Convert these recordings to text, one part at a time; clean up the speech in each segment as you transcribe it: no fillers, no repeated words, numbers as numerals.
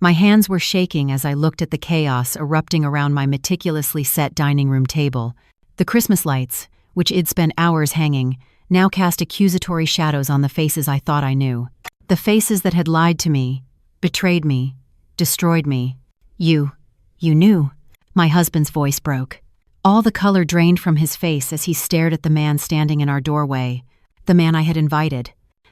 My hands were shaking as I looked at the chaos erupting around my meticulously set dining room table. The Christmas lights, which I'd spent hours hanging, now cast accusatory shadows on the faces I thought I knew. The faces that had lied to me, betrayed me, destroyed me. You knew. My husband's voice broke. All the color drained from his face as he stared at the man standing in our doorway. The man I had invited.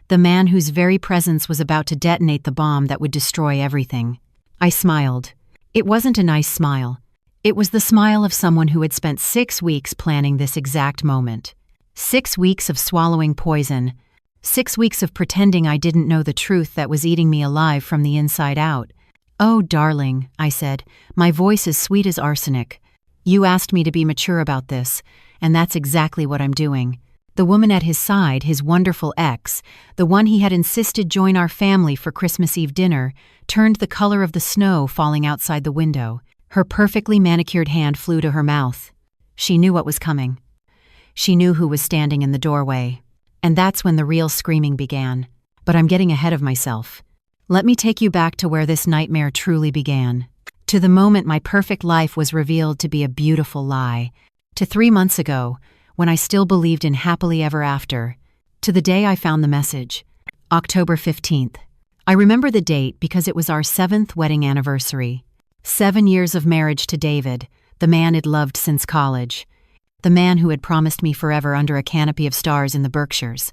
The man whose very presence was about to detonate the bomb that would destroy everything. I smiled. It wasn't a nice smile. It was the smile of someone who had spent 6 weeks planning this exact moment. 6 weeks of swallowing poison. 6 weeks of pretending I didn't know the truth that was eating me alive from the inside out. "Oh, darling," I said, my voice as sweet as arsenic. "You asked me to be mature about this, and that's exactly what I'm doing." The woman at his side, his wonderful ex, the one he had insisted join our family for Christmas Eve dinner, turned the color of the snow falling outside the window. Her perfectly manicured hand flew to her mouth. She knew what was coming. She knew who was standing in the doorway. And that's when the real screaming began. But I'm getting ahead of myself. Let me take you back to where this nightmare truly began. To the moment my perfect life was revealed to be a beautiful lie. To 3 months ago, when I still believed in happily ever after. To the day I found the message. October 15th. I remember the date because it was our 7th wedding anniversary. 7 years of marriage to David, the man I'd loved since college. The man who had promised me forever under a canopy of stars in the Berkshires.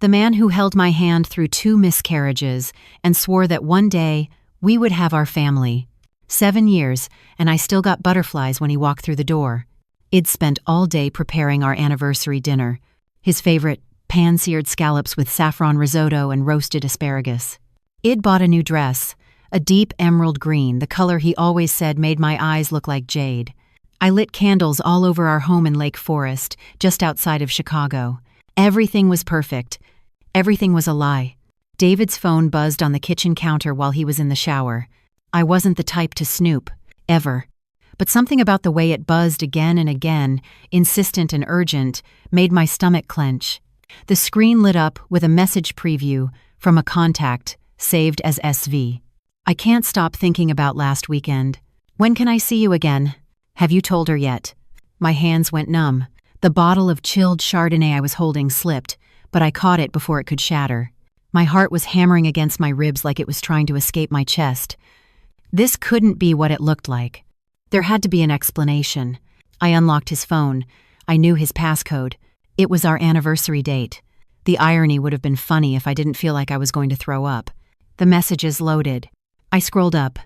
The man who held my hand through 2 miscarriages and swore that one day we would have our family. 7 years, and I still got butterflies when he walked through the door. I'd spent all day preparing our anniversary dinner. His favorite, pan-seared scallops with saffron risotto and roasted asparagus. I'd bought a new dress, a deep emerald green, the color he always said made my eyes look like jade. I lit candles all over our home in Lake Forest, just outside of Chicago. Everything was perfect. Everything was a lie. David's phone buzzed on the kitchen counter while he was in the shower. I wasn't the type to snoop, ever. But something about the way it buzzed again and again, insistent and urgent, made my stomach clench. The screen lit up with a message preview from a contact, saved as SV. I can't stop thinking about last weekend. When can I see you again? Have you told her yet? My hands went numb. The bottle of chilled Chardonnay I was holding slipped, but I caught it before it could shatter. My heart was hammering against my ribs like it was trying to escape my chest. This couldn't be what it looked like. There had to be an explanation. I unlocked his phone. I knew his passcode. It was our anniversary date. The irony would have been funny if I didn't feel like I was going to throw up. The messages loaded. I scrolled up.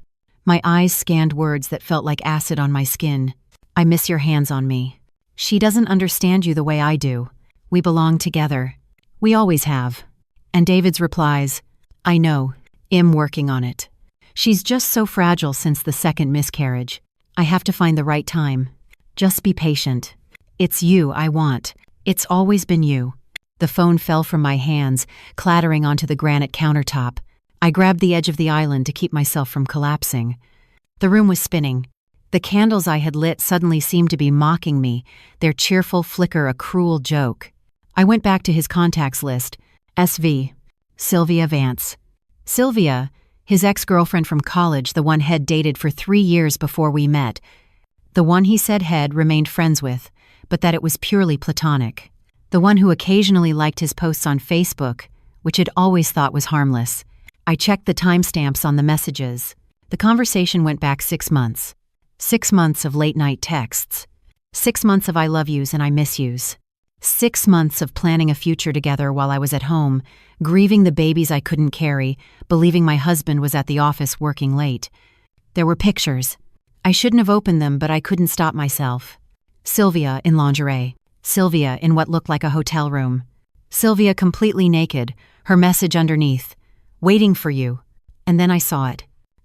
My eyes scanned words that felt like acid on my skin. "I miss your hands on me. She doesn't understand you the way I do. We belong together. We always have." And David's replies, "I know. I'm working on it. She's just so fragile since the 2nd miscarriage. I have to find the right time. Just be patient. It's you I want. It's always been you." The phone fell from my hands, clattering onto the granite countertop. I grabbed the edge of the island to keep myself from collapsing. The room was spinning. The candles I had lit suddenly seemed to be mocking me, their cheerful flicker a cruel joke. I went back to his contacts list. SV. Sylvia Vance. Sylvia, his ex-girlfriend from college, the one Head dated for 3 years before we met. The one he said Head remained friends with, but that it was purely platonic. The one who occasionally liked his posts on Facebook, which I'd always thought was harmless. I checked the timestamps on the messages. The conversation went back 6 months. 6 months of late-night texts. 6 months of I love yous and I miss yous. 6 months of planning a future together while I was at home, grieving the babies I couldn't carry, believing my husband was at the office working late. There were pictures. I shouldn't have opened them, but I couldn't stop myself. Sylvia in lingerie. Sylvia in what looked like a hotel room. Sylvia completely naked, her message underneath. "Waiting for you." And then I saw it.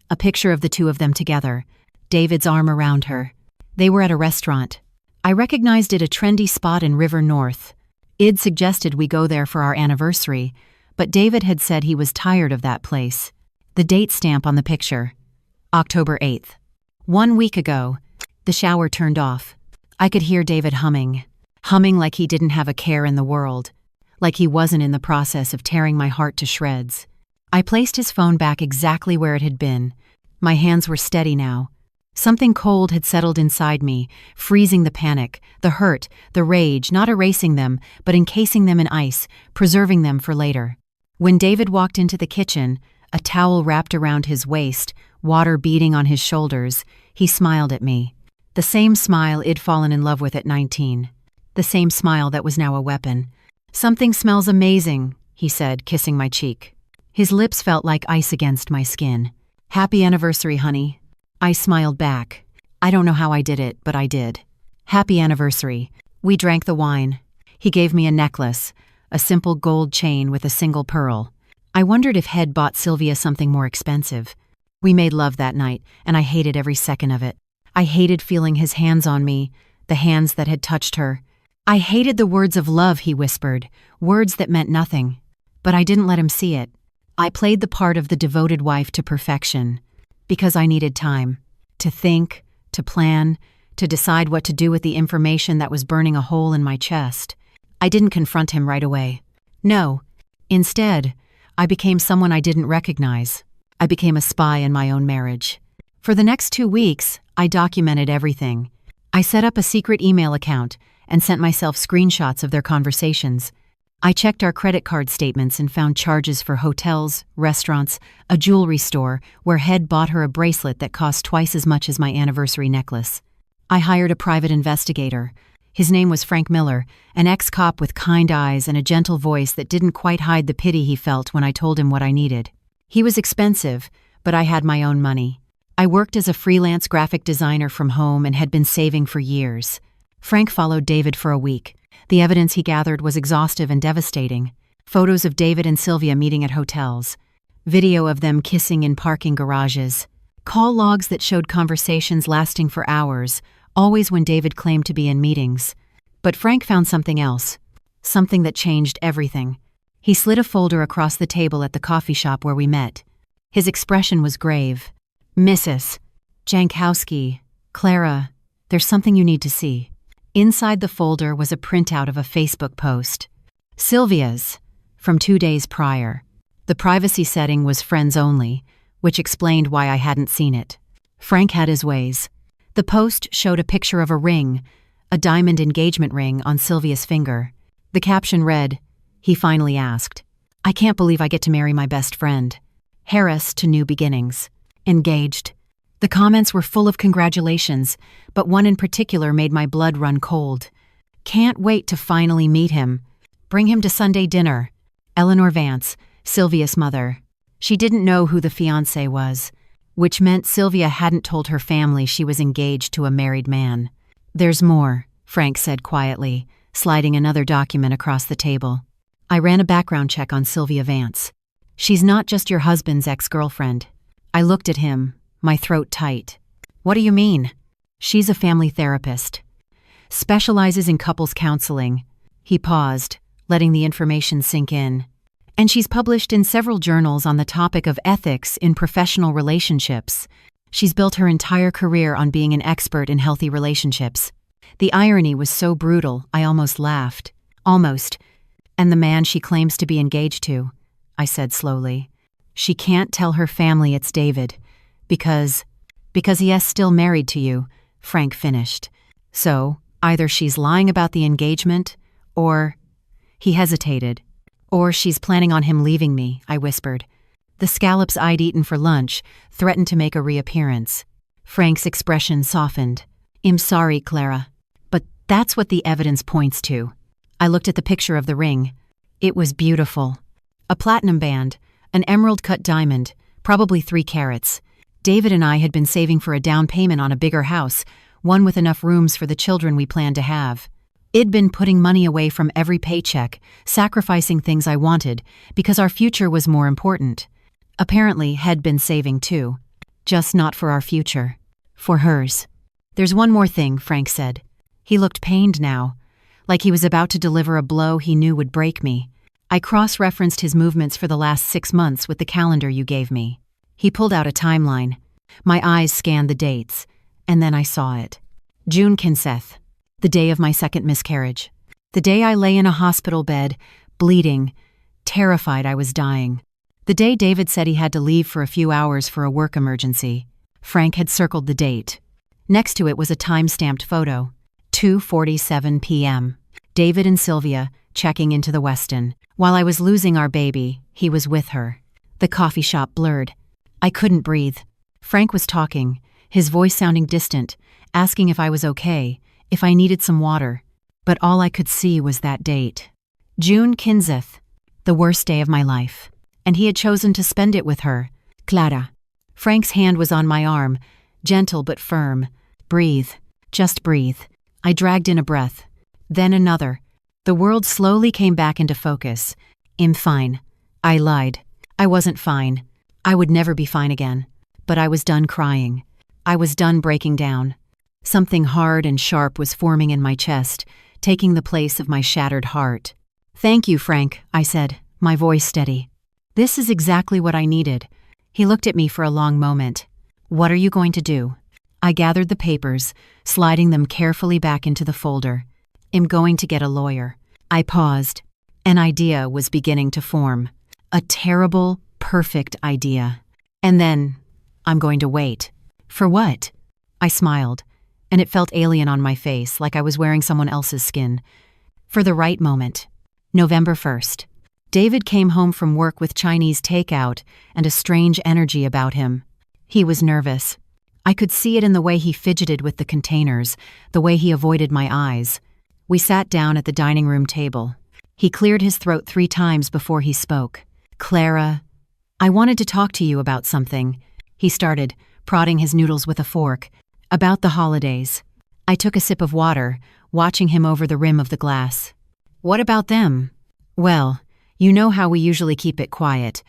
A picture of the 2 of them together. David's arm around her. They were at a restaurant. I recognized it, a trendy spot in River North. I'd suggested we go there for our anniversary, but David had said he was tired of that place. The date stamp on the picture. October 8th. 1 week ago. The shower turned off. I could hear David humming like he didn't have a care in the world, like he wasn't in the process of tearing my heart to shreds. I placed his phone back exactly where it had been, My hands were steady now. Something cold had settled inside me, freezing the panic, the hurt, the rage, not erasing them, but encasing them in ice, preserving them for later. When David walked into the kitchen, a towel wrapped around his waist, water beading on his shoulders, he smiled at me. The same smile I'd fallen in love with at 19. The same smile that was now a weapon. "Something smells amazing," he said, kissing my cheek. His lips felt like ice against my skin. "Happy anniversary, honey." I smiled back. I don't know how I did it, but I did. "Happy anniversary." We drank the wine. He gave me a necklace, a simple gold chain with a single pearl. I wondered if Head bought Sylvia something more expensive. We made love that night, and I hated every second of it. I hated feeling his hands on me, the hands that had touched her. I hated the words of love he whispered, words that meant nothing. But I didn't let him see it. I played the part of the devoted wife to perfection. Because I needed time. To think, to plan, to decide what to do with the information that was burning a hole in my chest. I didn't confront him right away. No. Instead, I became someone I didn't recognize. I became a spy in my own marriage. For the next 2 weeks, I documented everything. I set up a secret email account and sent myself screenshots of their conversations. I checked our credit card statements and found charges for hotels, restaurants, a jewelry store where Head bought her a bracelet that cost twice as much as my anniversary necklace. I hired a private investigator. His name was Frank Miller, an ex-cop with kind eyes and a gentle voice that didn't quite hide the pity he felt when I told him what I needed. He was expensive, but I had my own money. I worked as a freelance graphic designer from home and had been saving for years. Frank followed David for a week. The evidence he gathered was exhaustive and devastating. Photos of David and Sylvia meeting at hotels. Video of them kissing in parking garages. Call logs that showed conversations lasting for hours, always when David claimed to be in meetings. But Frank found something else. Something that changed everything. He slid a folder across the table at the coffee shop where we met. His expression was grave. "Mrs. Jankowski, Clara, there's something you need to see." Inside the folder was a printout of a Facebook post. Sylvia's, from 2 days prior. The privacy setting was friends only, which explained why I hadn't seen it. Frank had his ways. The post showed a picture of a ring, a diamond engagement ring on Sylvia's finger. The caption read, "He finally asked. I can't believe I get to marry my best friend. Harris to new beginnings. Engaged." The comments were full of congratulations, but one in particular made my blood run cold. "Can't wait to finally meet him. Bring him to Sunday dinner." Eleanor Vance, Sylvia's mother. She didn't know who the fiancé was, which meant Sylvia hadn't told her family she was engaged to a married man. "There's more," Frank said quietly, sliding another document across the table. "I ran a background check on Sylvia Vance. She's not just your husband's ex-girlfriend." I looked at him, my throat tight. "What do you mean?" "She's a family therapist. Specializes in couples counseling." He paused, letting the information sink in. "And she's published in several journals on the topic of ethics in professional relationships. She's built her entire career on being an expert in healthy relationships." The irony was so brutal, I almost laughed. "Almost. And the man she claims to be engaged to," I said slowly. "She can't tell her family it's David. Because he is still married to you," Frank finished. "So, either she's lying about the engagement, or—" He hesitated. "Or she's planning on him leaving me," I whispered. The scallops I'd eaten for lunch threatened to make a reappearance. Frank's expression softened. "I'm sorry, Clara. But that's what the evidence points to." I looked at the picture of the ring. It was beautiful. A platinum band, an emerald-cut diamond, probably 3 carats. David and I had been saving for a down payment on a bigger house, one with enough rooms for the children we planned to have. I'd been putting money away from every paycheck, sacrificing things I wanted, because our future was more important. Apparently, had been saving too. Just not for our future. For hers. "There's one more thing," Frank said. He looked pained now, like he was about to deliver a blow he knew would break me. I cross-referenced his movements for the last 6 months with the calendar you gave me. He pulled out a timeline. My eyes scanned the dates, and then I saw it. June Kinseth, the day of my second miscarriage. The day I lay in a hospital bed, bleeding, terrified I was dying. The day David said he had to leave for a few hours for a work emergency. Frank had circled the date. Next to it was a time-stamped photo. 2:47 p.m. David and Sylvia checking into the Westin. While I was losing our baby, he was with her. The coffee shop blurred. I couldn't breathe. Frank was talking, his voice sounding distant, asking if I was okay, if I needed some water. But all I could see was that date. June 15th, the worst day of my life. And he had chosen to spend it with her, Clara. Frank's hand was on my arm, gentle but firm. Breathe. Just breathe. I dragged in a breath. Then another. The world slowly came back into focus. I'm fine. I lied. I wasn't fine. I would never be fine again. But I was done crying. I was done breaking down. Something hard and sharp was forming in my chest, taking the place of my shattered heart. Thank you, Frank, I said, my voice steady. This is exactly what I needed. He looked at me for a long moment. What are you going to do? I gathered the papers, sliding them carefully back into the folder. I'm going to get a lawyer. I paused. An idea was beginning to form. A terrible, perfect idea. And then, I'm going to wait. For what? I smiled, and it felt alien on my face, like I was wearing someone else's skin. For the right moment. November 1st. David came home from work with Chinese takeout and a strange energy about him. He was nervous. I could see it in the way he fidgeted with the containers, the way he avoided my eyes. We sat down at the dining room table. He cleared his throat 3 times before he spoke. Clara, I wanted to talk to you about something. He started, prodding his noodles with a fork. About the holidays. I took a sip of water, watching him over the rim of the glass. What about them? Well, you know how we usually keep it quiet.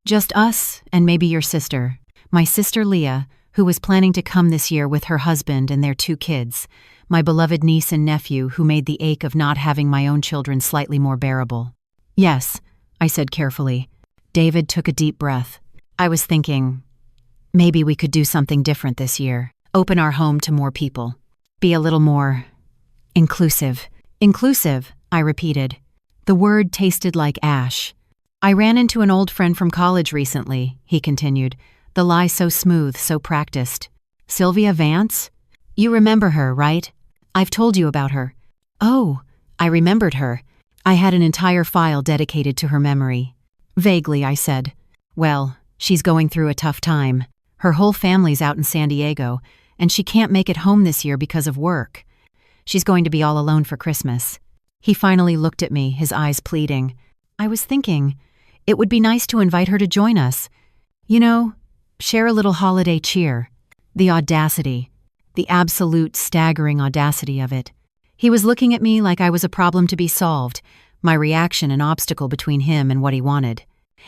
Just us and maybe your sister. My sister Leah, who was planning to come this year with her husband and their 2 kids. My beloved niece and nephew who made the ache of not having my own children slightly more bearable. Yes, I said carefully. David took a deep breath. I was thinking, maybe we could do something different this year. Open our home to more people. Be a little more inclusive. Inclusive, I repeated. The word tasted like ash. I ran into an old friend from college recently, he continued, the lie so smooth, so practiced. Sylvia Vance? You remember her, right? I've told you about her. Oh, I remembered her. I had an entire file dedicated to her memory. Vaguely, I said. Well, she's going through a tough time. Her whole family's out in San Diego, and she can't make it home this year because of work. She's going to be all alone for Christmas. He finally looked at me, his eyes pleading. I was thinking, it would be nice to invite her to join us. You know, share a little holiday cheer. The audacity. The absolute staggering audacity of it. He was looking at me like I was a problem to be solved, my reaction an obstacle between him and what he wanted.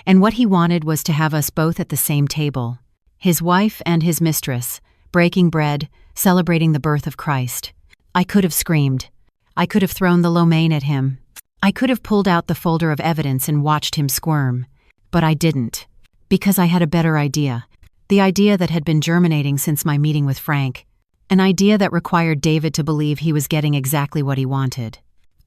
And what he wanted was to have us both at the same table. His wife and his mistress, breaking bread, celebrating the birth of Christ. I could have screamed. I could have thrown the lo mein at him. I could have pulled out the folder of evidence and watched him squirm. But I didn't. Because I had a better idea. The idea that had been germinating since my meeting with Frank. An idea that required David to believe he was getting exactly what he wanted.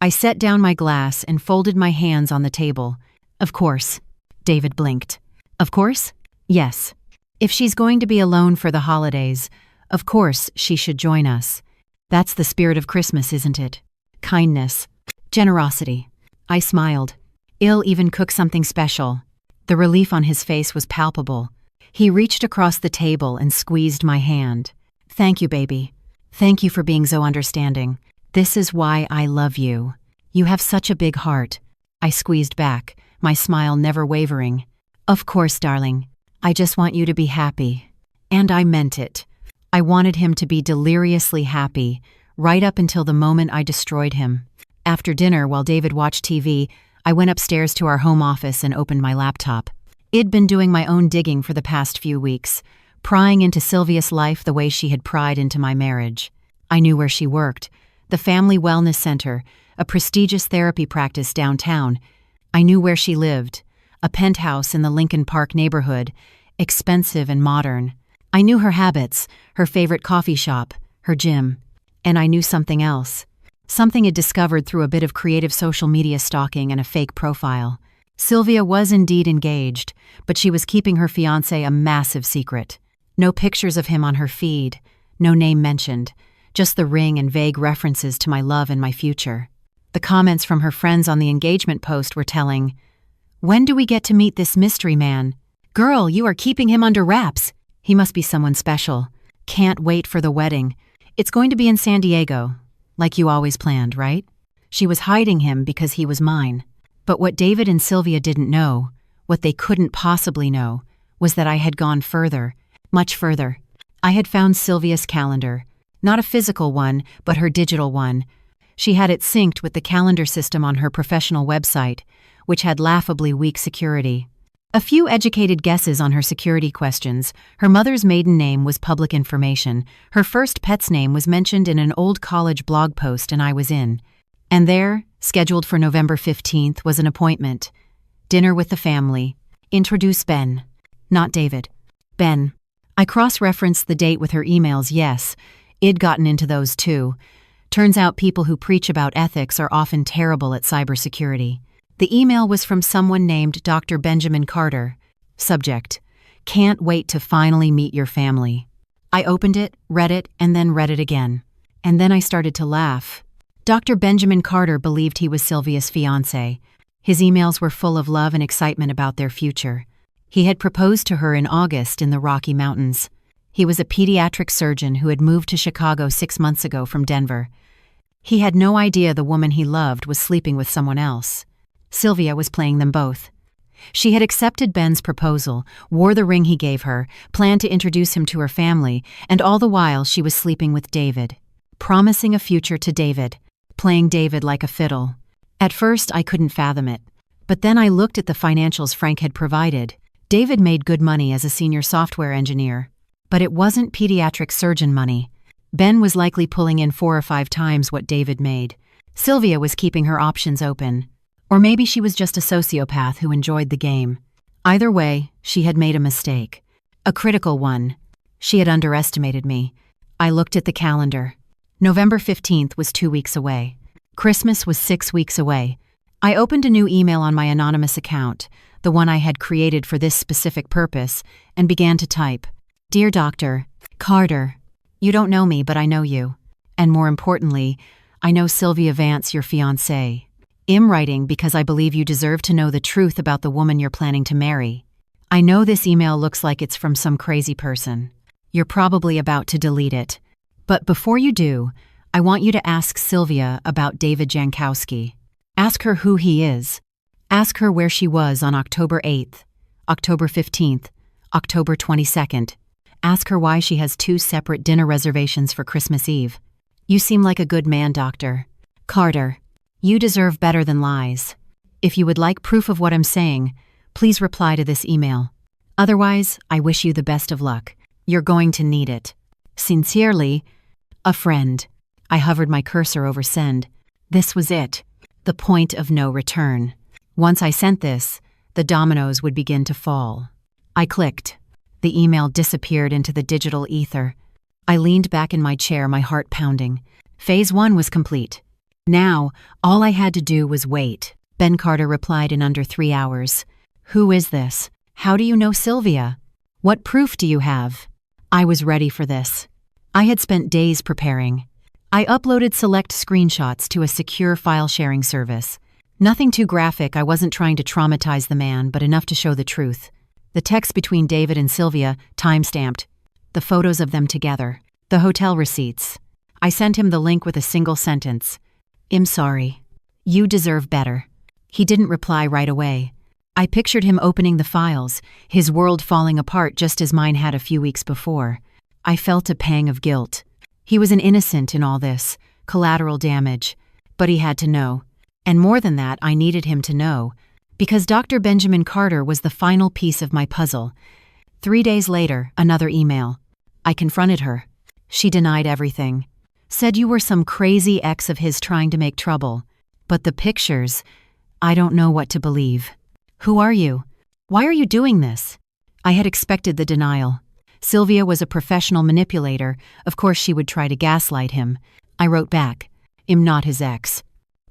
I set down my glass and folded my hands on the table. Of course. David blinked. Of course? Yes. If she's going to be alone for the holidays, of course she should join us. That's the spirit of Christmas, isn't it? Kindness. Generosity. I smiled. I'll even cook something special. The relief on his face was palpable. He reached across the table and squeezed my hand. Thank you, baby. Thank you for being so understanding. This is why I love you. You have such a big heart. I squeezed back, my smile never wavering. Of course, darling. I just want you to be happy. And I meant it. I wanted him to be deliriously happy, right up until the moment I destroyed him. After dinner, while David watched TV, I went upstairs to our home office and opened my laptop. I'd been doing my own digging for the past few weeks, prying into Sylvia's life the way she had pried into my marriage. I knew where she worked, the Family Wellness Center, a prestigious therapy practice downtown. I knew where she lived, a penthouse in the Lincoln Park neighborhood, expensive and modern. I knew her habits, her favorite coffee shop, her gym. And I knew something else. Something I'd discovered through a bit of creative social media stalking and a fake profile. Sylvia was indeed engaged, but she was keeping her fiancé a massive secret. No pictures of him on her feed, no name mentioned, just the ring and vague references to my love and my future. The comments from her friends on the engagement post were telling. "When do we get to meet this mystery man? Girl, you are keeping him under wraps. He must be someone special. Can't wait for the wedding. It's going to be in San Diego, like you always planned, right?" She was hiding him because he was mine. But what David and Sylvia didn't know, what they couldn't possibly know, was that I had gone further, much further. I had found Sylvia's calendar, not a physical one, but her digital one. She had it synced with the calendar system on her professional website, which had laughably weak security. A few educated guesses on her security questions. Her mother's maiden name was public information. Her first pet's name was mentioned in an old college blog post, and I was in. And there, scheduled for November 15th, was an appointment. Dinner with the family. Introduce Ben. Not David. Ben. I cross-referenced the date with her emails, yes. I'd gotten into those too. Turns out people who preach about ethics are often terrible at cybersecurity. The email was from someone named Dr. Benjamin Carter. Subject: "Can't wait to finally meet your family." I opened it, read it, and then read it again. And then I started to laugh. Dr. Benjamin Carter believed he was Sylvia's fiancé. His emails were full of love and excitement about their future. He had proposed to her in August in the Rocky Mountains. He was a pediatric surgeon who had moved to Chicago 6 months ago from Denver. He had no idea the woman he loved was sleeping with someone else. Sylvia was playing them both. She had accepted Ben's proposal, wore the ring he gave her, planned to introduce him to her family, and all the while she was sleeping with David. Promising a future to David. Playing David like a fiddle. At first, I couldn't fathom it. But then I looked at the financials Frank had provided. David made good money as a senior software engineer. But it wasn't pediatric surgeon money. Ben was likely pulling in 4 or 5 times what David made. Sylvia was keeping her options open. Or maybe she was just a sociopath who enjoyed the game. Either way, she had made a mistake. A critical one. She had underestimated me. I looked at the calendar. November 15th was 2 weeks away. Christmas was 6 weeks away. I opened a new email on my anonymous account, the one I had created for this specific purpose, and began to type. "Dear Dr. Carter, you don't know me, but I know you. And more importantly, I know Sylvia Vance, your fiancée. I'm writing because I believe you deserve to know the truth about the woman you're planning to marry. I know this email looks like it's from some crazy person. You're probably about to delete it. But before you do, I want you to ask Sylvia about David Jankowski. Ask her who he is. Ask her where she was on October 8th, October 15th, October 22nd. Ask her why she has 2 separate dinner reservations for Christmas Eve. You seem like a good man, Dr. Carter. You deserve better than lies. If you would like proof of what I'm saying, please reply to this email. Otherwise, I wish you the best of luck. You're going to need it. Sincerely, a friend." I hovered my cursor over send. This was it. The point of no return. Once I sent this, the dominoes would begin to fall. I clicked. The email disappeared into the digital ether. I leaned back in my chair, my heart pounding. Phase 1 was complete. Now, all I had to do was wait. Ben Carter replied in under 3 hours. "Who is this? How do you know Sylvia? What proof do you have?" I was ready for this. I had spent days preparing. I uploaded select screenshots to a secure file-sharing service. Nothing too graphic. I wasn't trying to traumatize the man, but enough to show the truth. The text between David and Sylvia, time-stamped. The photos of them together. The hotel receipts. I sent him the link with a single sentence. "I'm sorry. You deserve better." He didn't reply right away. I pictured him opening the files, his world falling apart just as mine had a few weeks before. I felt a pang of guilt. He was an innocent in all this, collateral damage. But he had to know. And more than that, I needed him to know. Because Dr. Benjamin Carter was the final piece of my puzzle. 3 days later, another email. I confronted her. She denied everything. Said you were some crazy ex of his trying to make trouble. But the pictures, I don't know what to believe. Who are you? Why are you doing this? I had expected the denial. Sylvia was a professional manipulator. Of course she would try to gaslight him. I wrote back. I'm not his ex.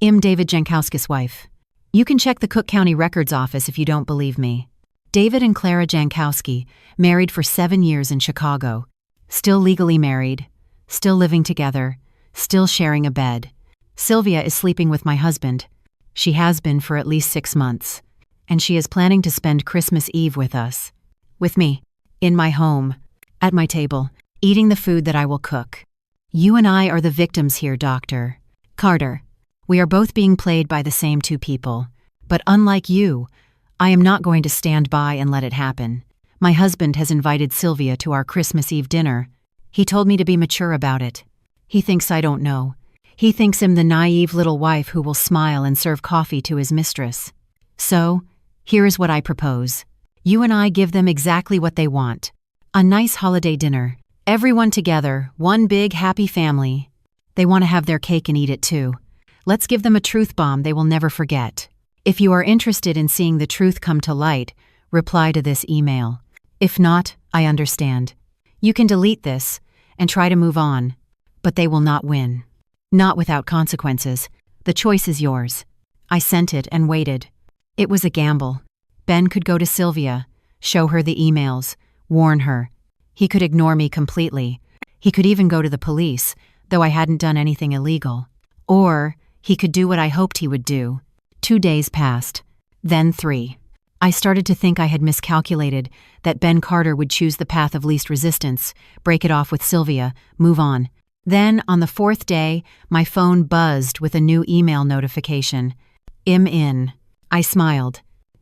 I'm David Jankowski's wife. You can check the Cook County Records Office if you don't believe me. David and Clara Jankowski, married for 7 years in Chicago. Still legally married, still living together, still sharing a bed. Sylvia is sleeping with my husband. She has been for at least 6 months. And she is planning to spend Christmas Eve with us. With me. In my home. At my table. Eating the food that I will cook. You and I are the victims here, Dr. Carter. We are both being played by the same two people. But unlike you, I am not going to stand by and let it happen. My husband has invited Sylvia to our Christmas Eve dinner. He told me to be mature about it. He thinks I don't know. He thinks I'm the naive little wife who will smile and serve coffee to his mistress. So, here is what I propose. You and I give them exactly what they want. A nice holiday dinner. Everyone together, one big happy family. They want to have their cake and eat it too. Let's give them a truth bomb they will never forget. If you are interested in seeing the truth come to light, reply to this email. If not, I understand. You can delete this and try to move on, but they will not win. Not without consequences. The choice is yours. I sent it and waited. It was a gamble. Ben could go to Sylvia, show her the emails, warn her. He could ignore me completely. He could even go to the police, though I hadn't done anything illegal. Or he could do what I hoped he would do. 2 days passed. Then 3. I started to think I had miscalculated, that Ben Carter would choose the path of least resistance, break it off with Sylvia, move on. Then, on the 4th day, my phone buzzed with a new email notification. I'm in. I smiled.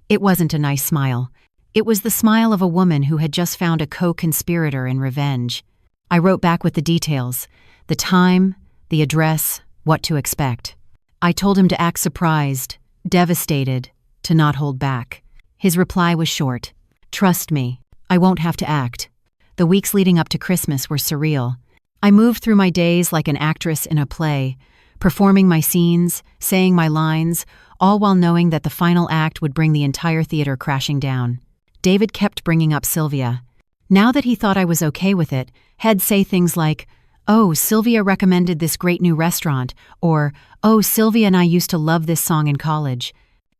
It wasn't a nice smile. It was the smile of a woman who had just found a co-conspirator in revenge. I wrote back with the details, the time, the address, what to expect. I told him to act surprised, devastated, to not hold back. His reply was short. Trust me, I won't have to act. The weeks leading up to Christmas were surreal. I moved through my days like an actress in a play, performing my scenes, saying my lines, all while knowing that the final act would bring the entire theater crashing down. David kept bringing up Sylvia. Now that he thought I was okay with it, he'd say things like, "Oh, Sylvia recommended this great new restaurant," or, "Oh, Sylvia and I used to love this song in college."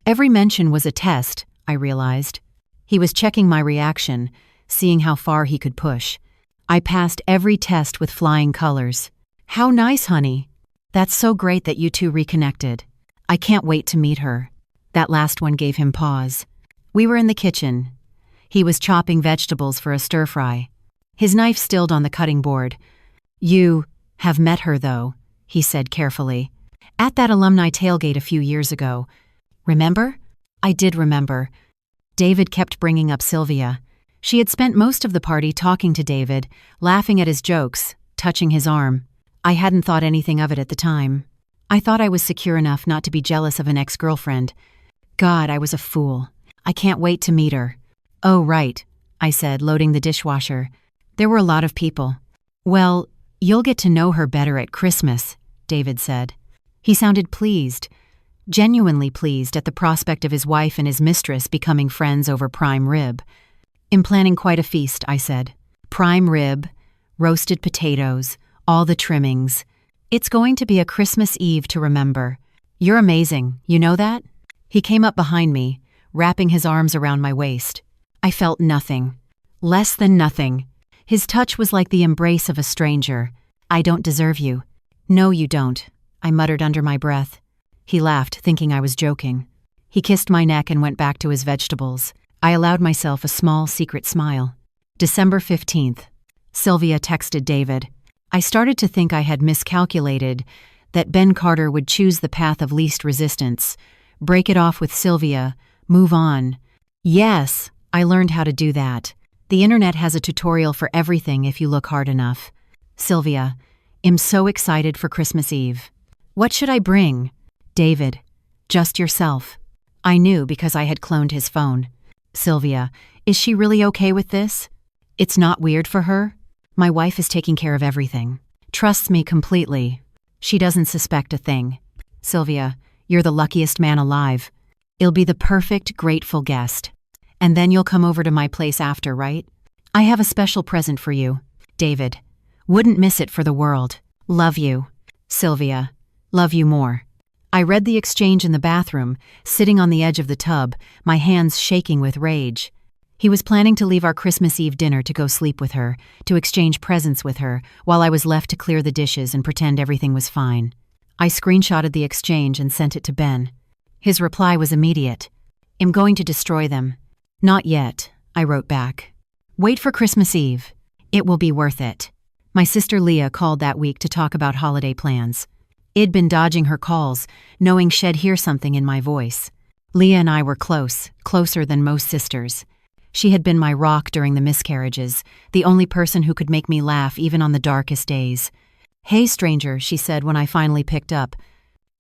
Every mention was a test, I realized. He was checking my reaction, seeing how far he could push. I passed every test with flying colors. How nice, honey. That's so great that you two reconnected. I can't wait to meet her. That last one gave him pause. We were in the kitchen. He was chopping vegetables for a stir-fry. His knife stilled on the cutting board. You have met her, though, he said carefully. At that alumni tailgate a few years ago. Remember? I did remember. David kept bringing up Sylvia. She had spent most of the party talking to David, laughing at his jokes, touching his arm. I hadn't thought anything of it at the time. I thought I was secure enough not to be jealous of an ex-girlfriend. God, I was a fool. I can't wait to meet her. Oh, right, I said, loading the dishwasher. There were a lot of people. Well, you'll get to know her better at Christmas, David said. He sounded pleased, genuinely pleased at the prospect of his wife and his mistress becoming friends over prime rib. I'm planning quite a feast, I said. Prime rib, roasted potatoes, all the trimmings. It's going to be a Christmas Eve to remember. You're amazing, you know that? He came up behind me, wrapping his arms around my waist. I felt nothing. Less than nothing. His touch was like the embrace of a stranger. I don't deserve you. No, you don't, I muttered under my breath. He laughed, thinking I was joking. He kissed my neck and went back to his vegetables. I allowed myself a small, secret smile. December 15th. Sylvia texted David. I started to think I had miscalculated, that Ben Carter would choose the path of least resistance, break it off with Sylvia, move on. Yes, I learned how to do that. The internet has a tutorial for everything if you look hard enough. Sylvia, I'm so excited for Christmas Eve. What should I bring? David, just yourself. I knew because I had cloned his phone. Sylvia, is she really okay with this? It's not weird for her? My wife is taking care of everything. Trusts me completely. She doesn't suspect a thing. Sylvia, you're the luckiest man alive. It'll be the perfect, grateful guest. And then you'll come over to my place after, right? I have a special present for you. David, wouldn't miss it for the world. Love you. Sylvia, love you more. I read the exchange in the bathroom, sitting on the edge of the tub, my hands shaking with rage. He was planning to leave our Christmas Eve dinner to go sleep with her, to exchange presents with her, while I was left to clear the dishes and pretend everything was fine. I screenshotted the exchange and sent it to Ben. His reply was immediate. "I'm going to destroy them." "Not yet," I wrote back. "Wait for Christmas Eve. It will be worth it." My sister Leah called that week to talk about holiday plans. I'd been dodging her calls, knowing she'd hear something in my voice. Leah and I were close, closer than most sisters. She had been my rock during the miscarriages, the only person who could make me laugh even on the darkest days. "Hey, stranger," she said when I finally picked up.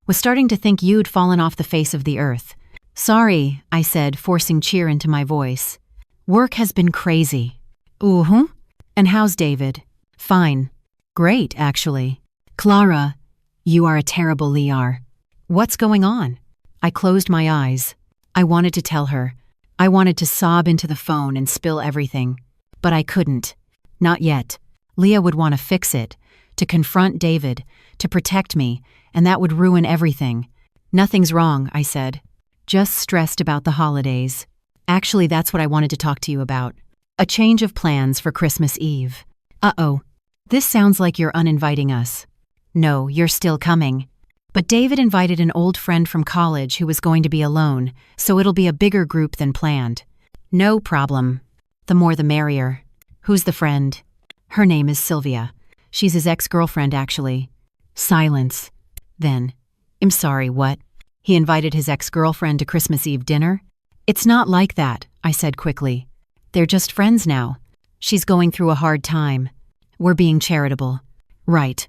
"Was starting to think you'd fallen off the face of the earth." "Sorry," I said, forcing cheer into my voice. "Work has been crazy." "Uh-huh. And how's David?" "Fine. Great, actually." "Clara, you are a terrible liar." "What's going on?" I closed my eyes. I wanted to tell her. I wanted to sob into the phone and spill everything. But I couldn't. Not yet. Leah would want to fix it, to confront David, to protect me, and that would ruin everything. "Nothing's wrong," I said. "Just stressed about the holidays. Actually, that's what I wanted to talk to you about. A change of plans for Christmas Eve." "Uh-oh. This sounds like you're uninviting us." "No, you're still coming. But David invited an old friend from college who was going to be alone, so it'll be a bigger group than planned." "No problem. The more the merrier." "Who's the friend?" "Her name is Sylvia. She's his ex-girlfriend, actually." Silence. Then, "I'm sorry, what? He invited his ex-girlfriend to Christmas Eve dinner?" "It's not like that," I said quickly. "They're just friends now. She's going through a hard time. We're being charitable." "Right.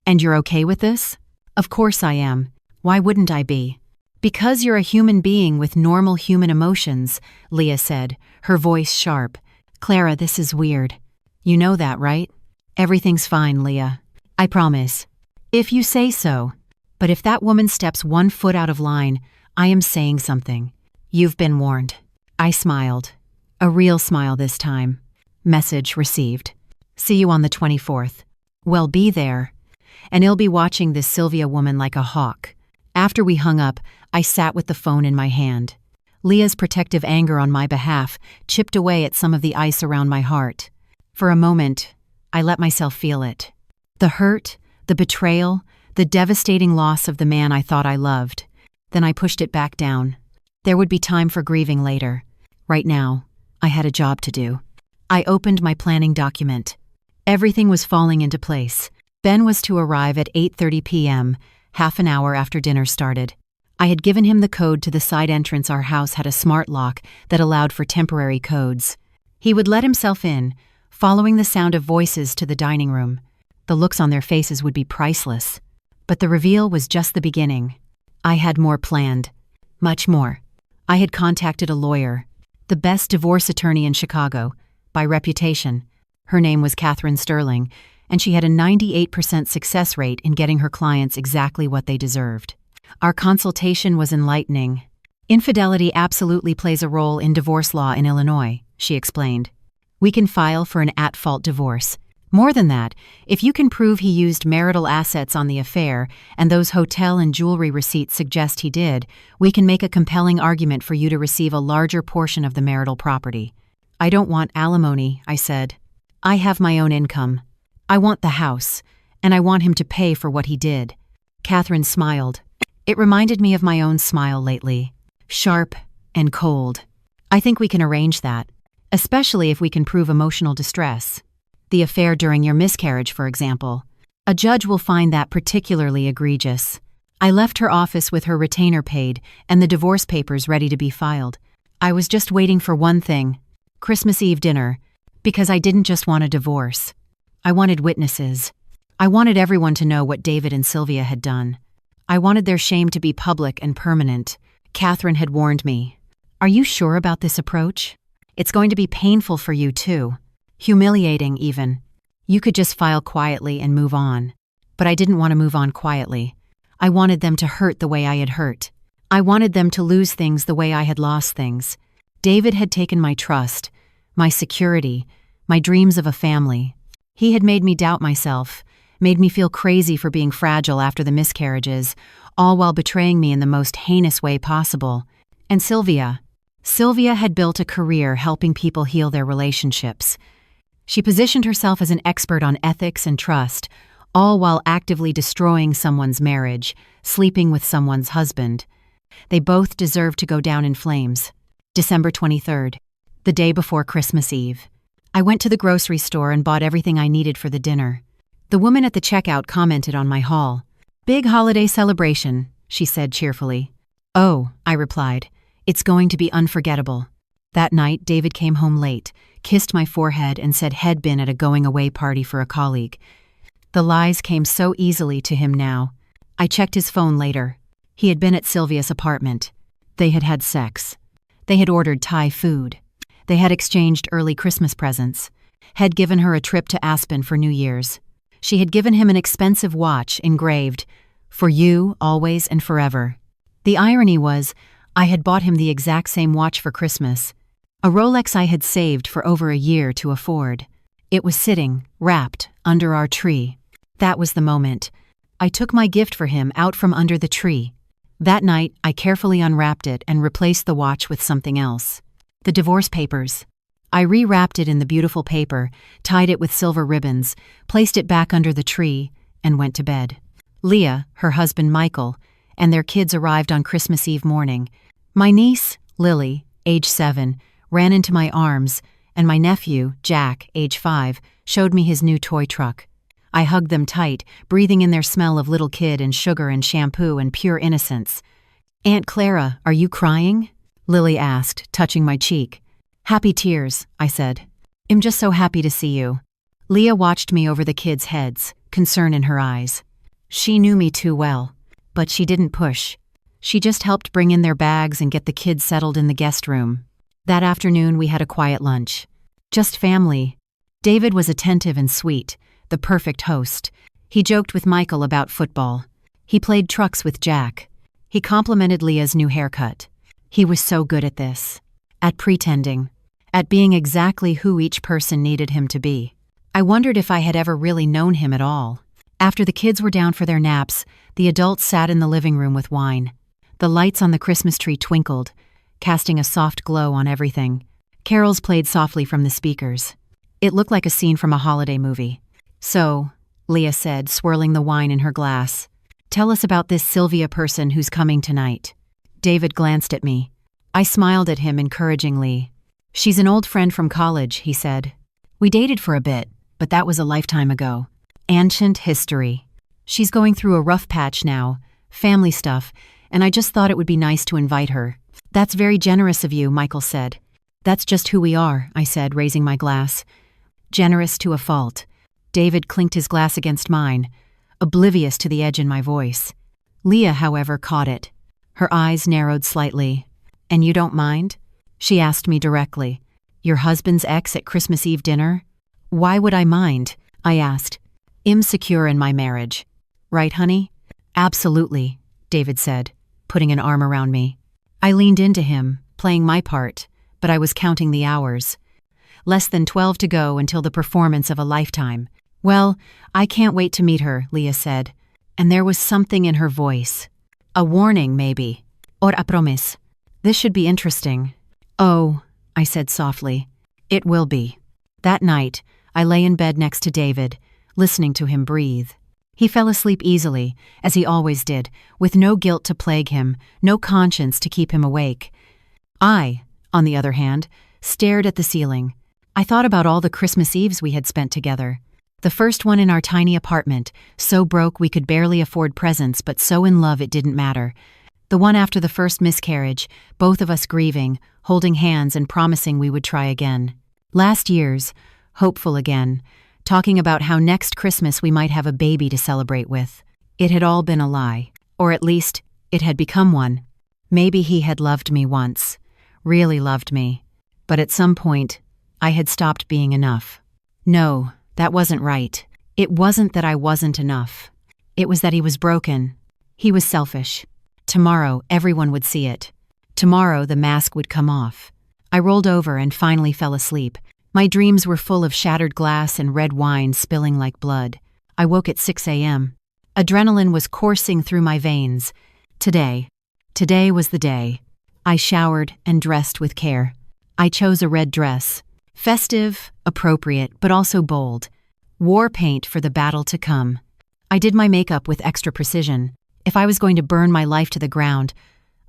And you're okay with this?" "Of course I am. Why wouldn't I be?" "Because you're a human being with normal human emotions," Leah said, her voice sharp. "Clara, this is weird. You know that, right?" "Everything's fine, Leah. I promise." "If you say so. But if that woman steps 1 foot out of line, I am saying something." "You've been warned." I smiled. A real smile this time. Message received. "See you on the 24th. Well, be there. And I'll be watching this Sylvia woman like a hawk." After we hung up, I sat with the phone in my hand. Leah's protective anger on my behalf chipped away at some of the ice around my heart. For a moment, I let myself feel it. The hurt, the betrayal, the devastating loss of the man I thought I loved. Then I pushed it back down. There would be time for grieving later. Right now, I had a job to do. I opened my planning document. Everything was falling into place. Ben was to arrive at 8:30 p.m., half an hour after dinner started. I had given him the code to the side entrance. Our house had a smart lock that allowed for temporary codes. He would let himself in, following the sound of voices to the dining room. The looks on their faces would be priceless. But the reveal was just the beginning. I had more planned. Much more. I had contacted a lawyer, the best divorce attorney in Chicago, by reputation. Her name was Catherine Sterling, and she had a 98% success rate in getting her clients exactly what they deserved. Our consultation was enlightening. "Infidelity absolutely plays a role in divorce law in Illinois," she explained. "We can file for an at-fault divorce. More than that, if you can prove he used marital assets on the affair, and those hotel and jewelry receipts suggest he did, we can make a compelling argument for you to receive a larger portion of the marital property." "I don't want alimony," I said. "I have my own income. I want the house, and I want him to pay for what he did." Catherine smiled. It reminded me of my own smile lately. Sharp and cold. "I think we can arrange that, especially if we can prove emotional distress. The affair during your miscarriage, for example. A judge will find that particularly egregious." I left her office with her retainer paid and the divorce papers ready to be filed. I was just waiting for one thing: Christmas Eve dinner, because I didn't just want a divorce. I wanted witnesses. I wanted everyone to know what David and Sylvia had done. I wanted their shame to be public and permanent. Catherine had warned me. "Are you sure about this approach? It's going to be painful for you, too. Humiliating, even. You could just file quietly and move on." But I didn't want to move on quietly. I wanted them to hurt the way I had hurt. I wanted them to lose things the way I had lost things. David had taken my trust, my security, my dreams of a family. He had made me doubt myself, made me feel crazy for being fragile after the miscarriages, all while betraying me in the most heinous way possible. And Sylvia. Sylvia had built a career helping people heal their relationships. She positioned herself as an expert on ethics and trust, all while actively destroying someone's marriage, sleeping with someone's husband. They both deserved to go down in flames. December 23rd, the day before Christmas Eve. I went to the grocery store and bought everything I needed for the dinner. The woman at the checkout commented on my haul. "Big holiday celebration," she said cheerfully. "Oh," I replied, "it's going to be unforgettable." That night, David came home late, kissed my forehead, and said he'd been at a going-away party for a colleague. The lies came so easily to him now. I checked his phone later. He had been at Sylvia's apartment. They had had sex. They had ordered Thai food. They had exchanged early Christmas presents. Had given her a trip to Aspen for New Year's. She had given him an expensive watch engraved, "For you, always and forever." The irony was, I had bought him the exact same watch for Christmas, a Rolex I had saved for over a year to afford. It was sitting, wrapped, under our tree. That was the moment. I took my gift for him out from under the tree. That night, I carefully unwrapped it and replaced the watch with something else. The divorce papers. I rewrapped it in the beautiful paper, tied it with silver ribbons, placed it back under the tree, and went to bed. Leah, her husband Michael, and their kids arrived on Christmas Eve morning. My niece, Lily, age 7, ran into my arms, and my nephew, Jack, age 5, showed me his new toy truck. I hugged them tight, breathing in their smell of little kid and sugar and shampoo and pure innocence. "Aunt Clara, are you crying?" Lily asked, touching my cheek. "Happy tears," I said. "I'm just so happy to see you." Leah watched me over the kids' heads, concern in her eyes. She knew me too well, but she didn't push. She just helped bring in their bags and get the kids settled in the guest room. That afternoon we had a quiet lunch. Just family. David was attentive and sweet, the perfect host. He joked with Michael about football. He played trucks with Jack. He complimented Leah's new haircut. He was so good at this. At pretending. At being exactly who each person needed him to be. I wondered if I had ever really known him at all. After the kids were down for their naps, the adults sat in the living room with wine. The lights on the Christmas tree twinkled, casting a soft glow on everything. Carols played softly from the speakers. It looked like a scene from a holiday movie. "So," Leah said, swirling the wine in her glass, "tell us about this Sylvia person who's coming tonight." David glanced at me. I smiled at him encouragingly. "She's an old friend from college," he said. "We dated for a bit, but that was a lifetime ago. Ancient history. She's going through a rough patch now, family stuff, and I just thought it would be nice to invite her." "That's very generous of you," Michael said. "That's just who we are," I said, raising my glass. "Generous to a fault." David clinked his glass against mine, oblivious to the edge in my voice. Leah, however, caught it. Her eyes narrowed slightly. "And you don't mind?" She asked me directly. "Your husband's ex at Christmas Eve dinner?" "Why would I mind?" I asked. "I'm secure in my marriage." "Right, honey?" "Absolutely," David said, putting an arm around me. I leaned into him, playing my part, but I was counting the hours. Less than 12 to go until the performance of a lifetime. "Well, I can't wait to meet her," Leah said, and there was something in her voice. A warning, maybe. Or a promise. This should be interesting. "Oh," I said softly. "It will be." That night, I lay in bed next to David, listening to him breathe. He fell asleep easily, as he always did, with no guilt to plague him, no conscience to keep him awake. I, on the other hand, stared at the ceiling. I thought about all the Christmas Eves we had spent together. The first one in our tiny apartment, so broke we could barely afford presents but so in love it didn't matter. The one after the first miscarriage, both of us grieving, holding hands and promising we would try again. Last year's, hopeful again, talking about how next Christmas we might have a baby to celebrate with. It had all been a lie, or at least, it had become one. Maybe he had loved me once, really loved me, but at some point, I had stopped being enough. No, that wasn't right. It wasn't that I wasn't enough. It was that he was broken. He was selfish. Tomorrow, everyone would see it. Tomorrow, the mask would come off. I rolled over and finally fell asleep. My dreams were full of shattered glass and red wine spilling like blood. I woke at 6 a.m. Adrenaline was coursing through my veins. Today was the day. I showered and dressed with care. I chose a red dress. Festive, appropriate, but also bold. War paint for the battle to come. I did my makeup with extra precision. If I was going to burn my life to the ground,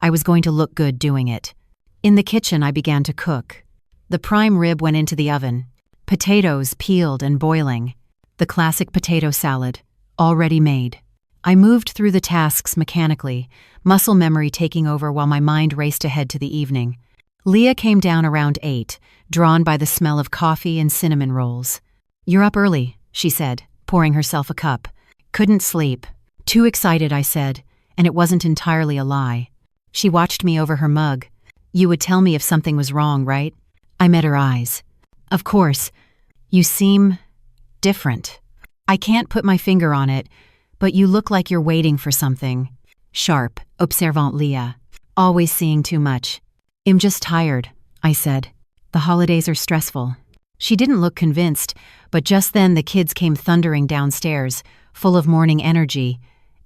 I was going to look good doing it. In the kitchen, I began to cook. The prime rib went into the oven. Potatoes peeled and boiling. The classic potato salad, already made. I moved through the tasks mechanically, muscle memory taking over while my mind raced ahead to the evening. Leah came down around 8, drawn by the smell of coffee and cinnamon rolls. "You're up early," she said, pouring herself a cup. "Couldn't sleep." "Too excited," I said, and it wasn't entirely a lie. She watched me over her mug. "You would tell me if something was wrong, right?" I met her eyes. "Of course. You seem different. I can't put my finger on it, but you look like you're waiting for something." Sharp, observant Leah. Always seeing too much. "I'm just tired," I said. "The holidays are stressful." She didn't look convinced, but just then the kids came thundering downstairs, full of morning energy,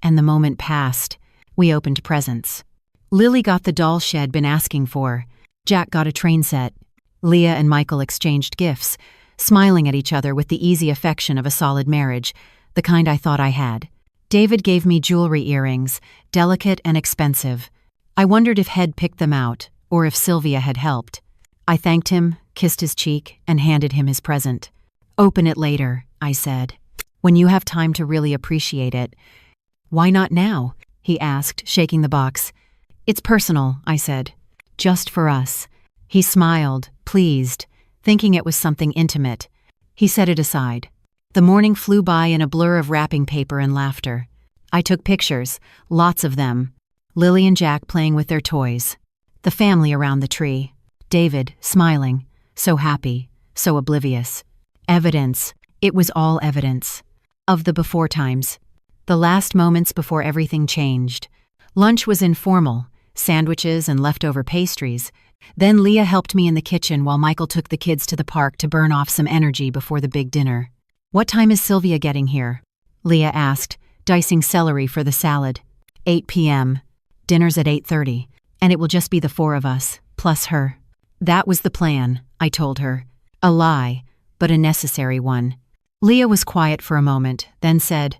and the moment passed. We opened presents. Lily got the doll she'd been asking for. Jack got a train set. Leah and Michael exchanged gifts, smiling at each other with the easy affection of a solid marriage, the kind I thought I had. David gave me jewelry earrings, delicate and expensive. I wondered if Head picked them out, or if Sylvia had helped. I thanked him, kissed his cheek, and handed him his present. "Open it later," I said. "When you have time to really appreciate it." "Why not now?" he asked, shaking the box. "It's personal," I said. "Just for us." He smiled, pleased, thinking it was something intimate. He set it aside. The morning flew by in a blur of wrapping paper and laughter. I took pictures, lots of them. Lily and Jack playing with their toys. The family around the tree. David, smiling, so happy, so oblivious. Evidence. It was all evidence. Of the before times. The last moments before everything changed. Lunch was informal, sandwiches and leftover pastries. Then Leah helped me in the kitchen while Michael took the kids to the park to burn off some energy before the big dinner. "What time is Sylvia getting here?" Leah asked, dicing celery for the salad. 8 p.m. Dinner's at 8:30, and it will just be the 4 of us, plus her. That was the plan, I told her. A lie, but a necessary one. Leah was quiet for a moment, then said,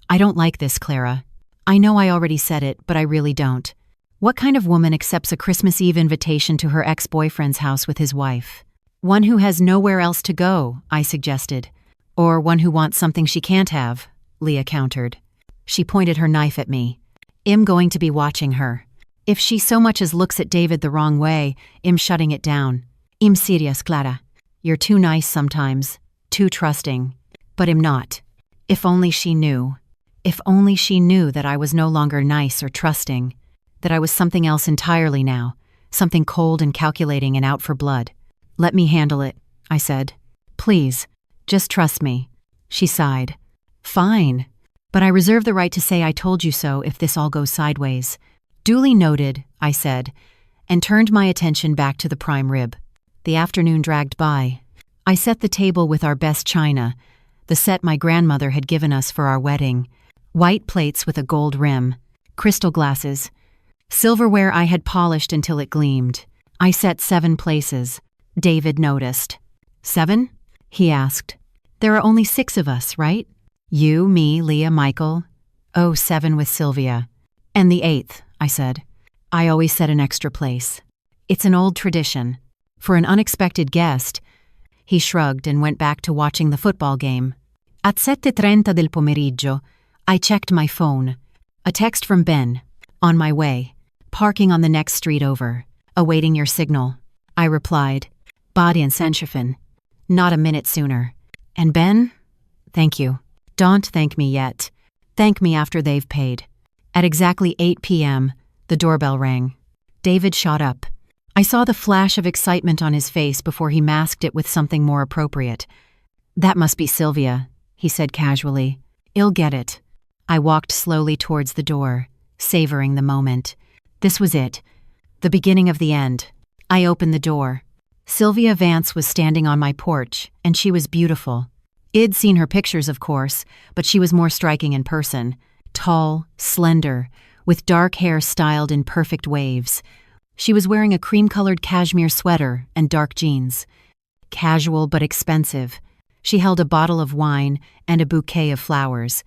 "I don't like this, Clara. I know I already said it, but I really don't. What kind of woman accepts a Christmas Eve invitation to her ex-boyfriend's house with his wife? One who has nowhere else to go," I suggested. "Or one who wants something she can't have," Leah countered. She pointed her knife at me. "I'm going to be watching her. If she so much as looks at David the wrong way, I'm shutting it down. I'm serious, Clara. You're too nice sometimes, too trusting. But I'm not. If only she knew. If only she knew that I was no longer nice or trusting. That I was something else entirely now, something cold and calculating and out for blood. Let me handle it," I said. "Please, just trust me." She sighed. "Fine. But I reserve the right to say I told you so if this all goes sideways." "Duly noted," I said, and turned my attention back to the prime rib. The afternoon dragged by. I set the table with our best china, the set my grandmother had given us for our wedding. White plates with a gold rim, crystal glasses, silverware I had polished until it gleamed. I set 7 places. David noticed. "7?" he asked. "There are only 6 of us, right? You, me, Leah, Michael. Oh, 7 with Sylvia. And the 8th, I said. I always set an extra place. It's an old tradition. For an unexpected guest." He shrugged and went back to watching the football game. At 7:30 del pomeriggio, I checked my phone. A text from Ben. "On my way. Parking on the next street over. Awaiting your signal." I replied. "Body and Senchefin." Not a minute sooner. "And Ben?" "Thank you. Don't thank me yet. Thank me after they've paid." At exactly 8 p.m., the doorbell rang. David shot up. I saw the flash of excitement on his face before he masked it with something more appropriate. "That must be Sylvia," he said casually. "I'll get it." I walked slowly towards the door, savoring the moment. This was it. The beginning of the end. I opened the door. Sylvia Vance was standing on my porch, and she was beautiful. I'd seen her pictures, of course, but she was more striking in person. Tall, slender, with dark hair styled in perfect waves. She was wearing a cream-colored cashmere sweater and dark jeans. Casual but expensive. She held a bottle of wine and a bouquet of flowers.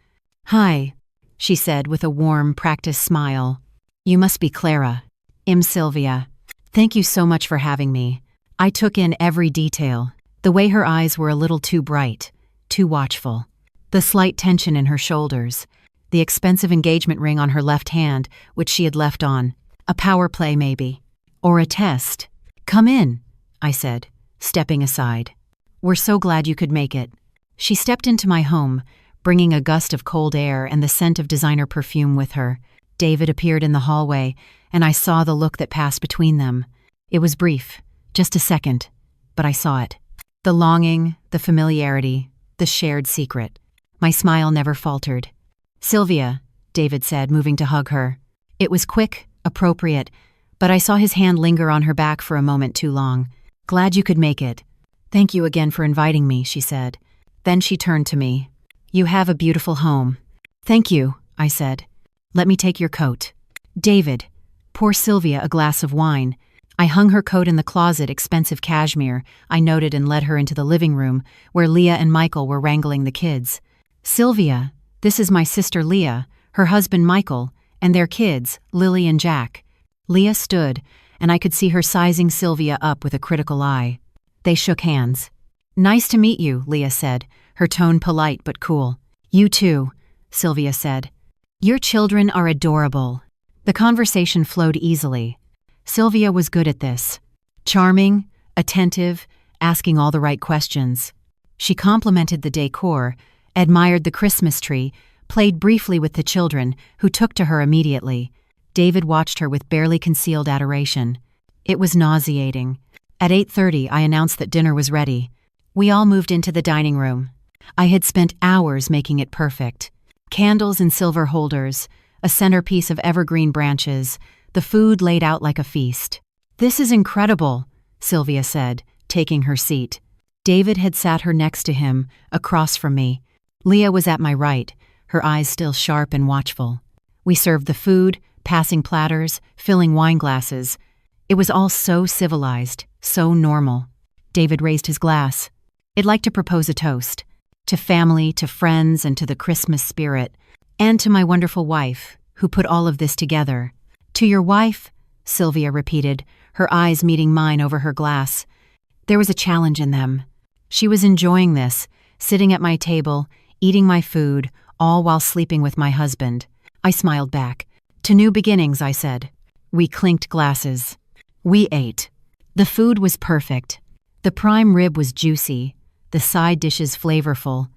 "Hi," she said with a warm, practiced smile. "You must be Clara. I'm Sylvia. Thank you so much for having me." I took in every detail. The way her eyes were a little too bright, too watchful. The slight tension in her shoulders. The expensive engagement ring on her left hand, which she had left on. A power play, maybe. Or a test. "Come in," I said, stepping aside. "We're so glad you could make it." She stepped into my home, bringing a gust of cold air and the scent of designer perfume with her. David appeared in the hallway, and I saw the look that passed between them. It was brief, just a second, but I saw it. The longing, the familiarity, the shared secret. My smile never faltered. "Sylvia," David said, moving to hug her. It was quick, appropriate, but I saw his hand linger on her back for a moment too long. "Glad you could make it. Thank you again for inviting me," she said. Then she turned to me. "You have a beautiful home." "Thank you," I said. "Let me take your coat." "David, pour Sylvia a glass of wine." I hung her coat in the closet, expensive cashmere, I noted, and led her into the living room, where Leah and Michael were wrangling the kids. "Sylvia, this is my sister Leah, her husband Michael, and their kids, Lily and Jack." Leah stood, and I could see her sizing Sylvia up with a critical eye. They shook hands. "Nice to meet you," Leah said, her tone polite but cool. "You too," Sylvia said. "Your children are adorable." The conversation flowed easily. Sylvia was good at this. Charming, attentive, asking all the right questions. She complimented the decor, admired the Christmas tree, played briefly with the children, who took to her immediately. David watched her with barely concealed adoration. It was nauseating. At 8:30, I announced that dinner was ready. We all moved into the dining room. I had spent hours making it perfect. Candles in silver holders, a centerpiece of evergreen branches, the food laid out like a feast. "This is incredible," Sylvia said, taking her seat. David had sat her next to him, across from me. Leah was at my right, her eyes still sharp and watchful. We served the food, passing platters, filling wine glasses. It was all so civilized, so normal. David raised his glass. "I'd like to propose a toast. To family, to friends, and to the Christmas spirit. And to my wonderful wife, who put all of this together." "To your wife," Sylvia repeated, her eyes meeting mine over her glass. There was a challenge in them. She was enjoying this, sitting at my table, eating my food, all while sleeping with my husband. I smiled back. "To new beginnings," I said. We clinked glasses. We ate. The food was perfect. The prime rib was juicy, the side dishes flavorful,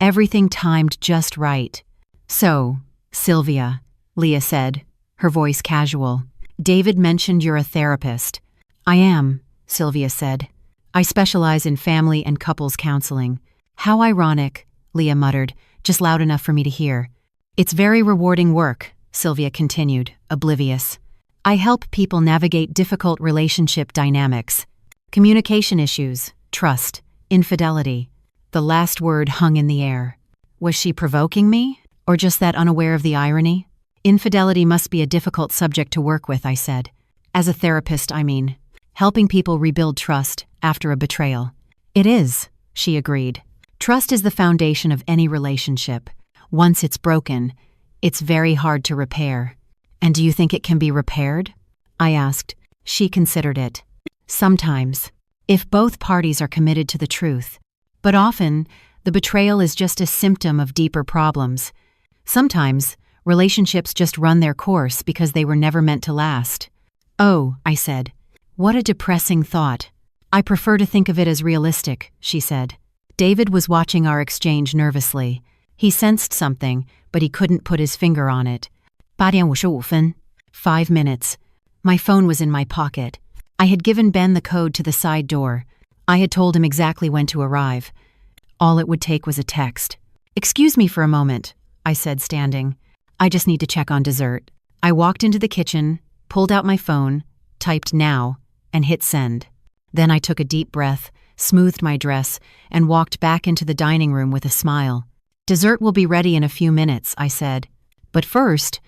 everything timed just right. "So, Sylvia," Leah said, her voice casual. "David mentioned you're a therapist." "I am," Sylvia said. "I specialize in family and couples counseling." "How ironic," Leah muttered, just loud enough for me to hear. "It's very rewarding work," Sylvia continued, oblivious. "I help people navigate difficult relationship dynamics. Communication issues, trust, infidelity." The last word hung in the air. Was she provoking me, or just that unaware of the irony? "Infidelity must be a difficult subject to work with," I said. "As a therapist, I mean. Helping people rebuild trust after a betrayal." "It is," she agreed. "Trust is the foundation of any relationship. Once it's broken, it's very hard to repair." "And do you think it can be repaired?" I asked. She considered it. "Sometimes, if both parties are committed to the truth. But often, the betrayal is just a symptom of deeper problems. Sometimes, relationships just run their course because they were never meant to last." "Oh," I said. "What a depressing thought." "I prefer to think of it as realistic," she said. David was watching our exchange nervously. He sensed something, but he couldn't put his finger on it. 8:55. 5 minutes. My phone was in my pocket. I had given Ben the code to the side door. I had told him exactly when to arrive. All it would take was a text. "Excuse me for a moment," I said, standing. "I just need to check on dessert." I walked into the kitchen, pulled out my phone, typed "now," and hit send. Then I took a deep breath, smoothed my dress, and walked back into the dining room with a smile. "Dessert will be ready in a few minutes," I said. "But first,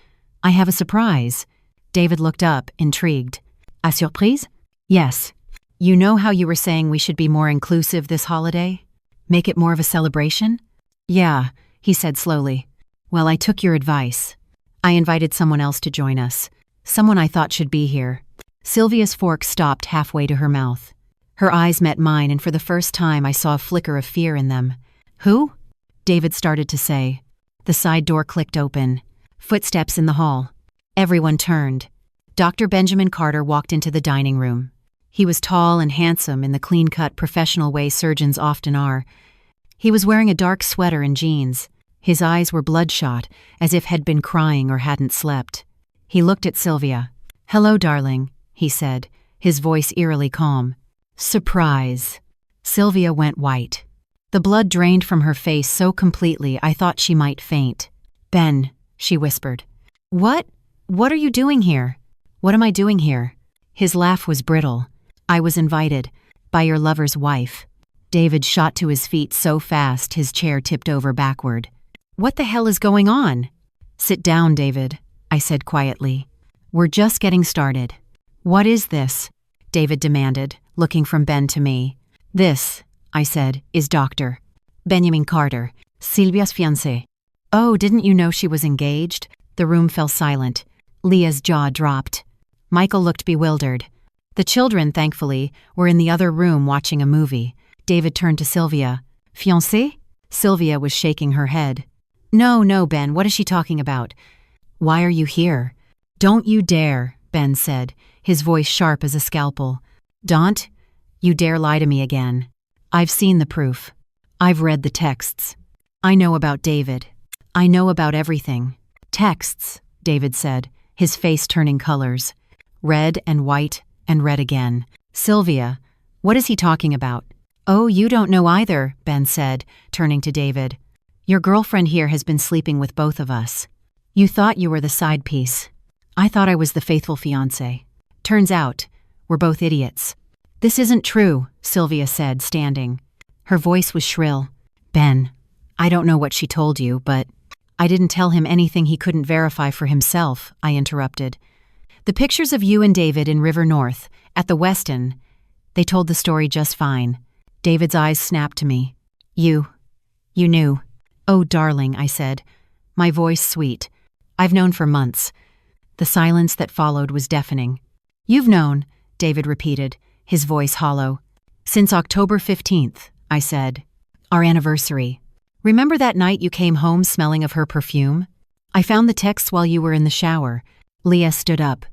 I have a surprise." David looked up, intrigued. "A surprise?" "Yes. You know how you were saying we should be more inclusive this holiday? Make it more of a celebration?" "Yeah," he said slowly. "Well, I took your advice. I invited someone else to join us. Someone I thought should be here." Sylvia's fork stopped halfway to her mouth. Her eyes met mine, and for the first time I saw a flicker of fear in them. "Who?" David started to say. The side door clicked open. Footsteps in the hall. Everyone turned. Dr. Benjamin Carter walked into the dining room. He was tall and handsome in the clean-cut professional way surgeons often are. He was wearing a dark sweater and jeans. His eyes were bloodshot, as if had been crying or hadn't slept. He looked at Sylvia. "Hello, darling," he said, his voice eerily calm. "Surprise." Sylvia went white. The blood drained from her face so completely I thought she might faint. "Ben," she whispered. "What? What are you doing here?" "What am I doing here?" His laugh was brittle. "I was invited. By your lover's wife." David shot to his feet so fast his chair tipped over backward. "What the hell is going on?" "Sit down, David," I said quietly. "We're just getting started." "What is this?" David demanded, looking from Ben to me. "This," I said, "is Dr. Benjamin Carter, Sylvia's fiancé." "Oh, didn't you know she was engaged?" The room fell silent. Leah's jaw dropped. Michael looked bewildered. The children, thankfully, were in the other room watching a movie. David turned to Sylvia. "Fiancé?" Sylvia was shaking her head. No, Ben, what is she talking about?" "Why are you here?" "Don't you dare," Ben said, his voice sharp as a scalpel. "Don't you dare lie to me again. I've seen the proof. I've read the texts. I know about David. I know about everything." "Texts," David said, his face turning colors. Red and white and red again. "Sylvia, what is he talking about?" "Oh, you don't know either," Ben said, turning to David. "Your girlfriend here has been sleeping with both of us. You thought you were the side piece. I thought I was the faithful fiancé. Turns out, we're both idiots." "This isn't true," Sylvia said, standing. Her voice was shrill. "Ben, I don't know what she told you, but—" "I didn't tell him anything he couldn't verify for himself," I interrupted. "The pictures of you and David in River North, at the Westin, they told the story just fine." David's eyes snapped to me. You knew." "Oh, darling," I said, my voice sweet. "I've known for months." The silence that followed was deafening. "You've known," David repeated, his voice hollow. "Since October 15th, I said. Our anniversary. Remember that night you came home smelling of her perfume? I found the texts while you were in the shower." Leah stood up.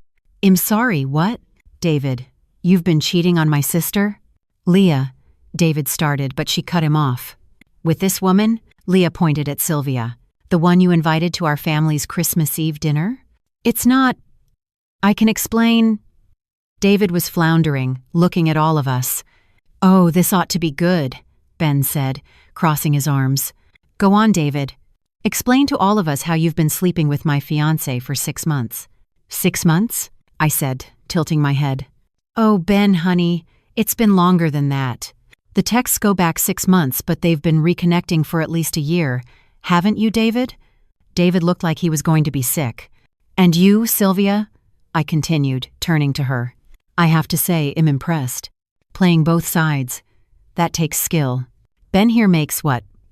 "I'm sorry, what?" "David, you've been cheating on my sister?" "Leah," David started, but she cut him off. "With this woman?" Leah pointed at Sylvia. "The one you invited to our family's Christmas Eve dinner?" "It's not. I can explain." David was floundering, looking at all of us. "Oh, this ought to be good," Ben said, crossing his arms. "Go on, David. Explain to all of us how you've been sleeping with my fiancé for 6 months. 6 months? I said, tilting my head. "Oh, Ben, honey, it's been longer than that. The texts go back 6 months, but they've been reconnecting for at least a year. Haven't you, David?" David looked like he was going to be sick. "And you, Sylvia?" I continued, turning to her. "I have to say, I'm impressed. Playing both sides. That takes skill. Ben here makes,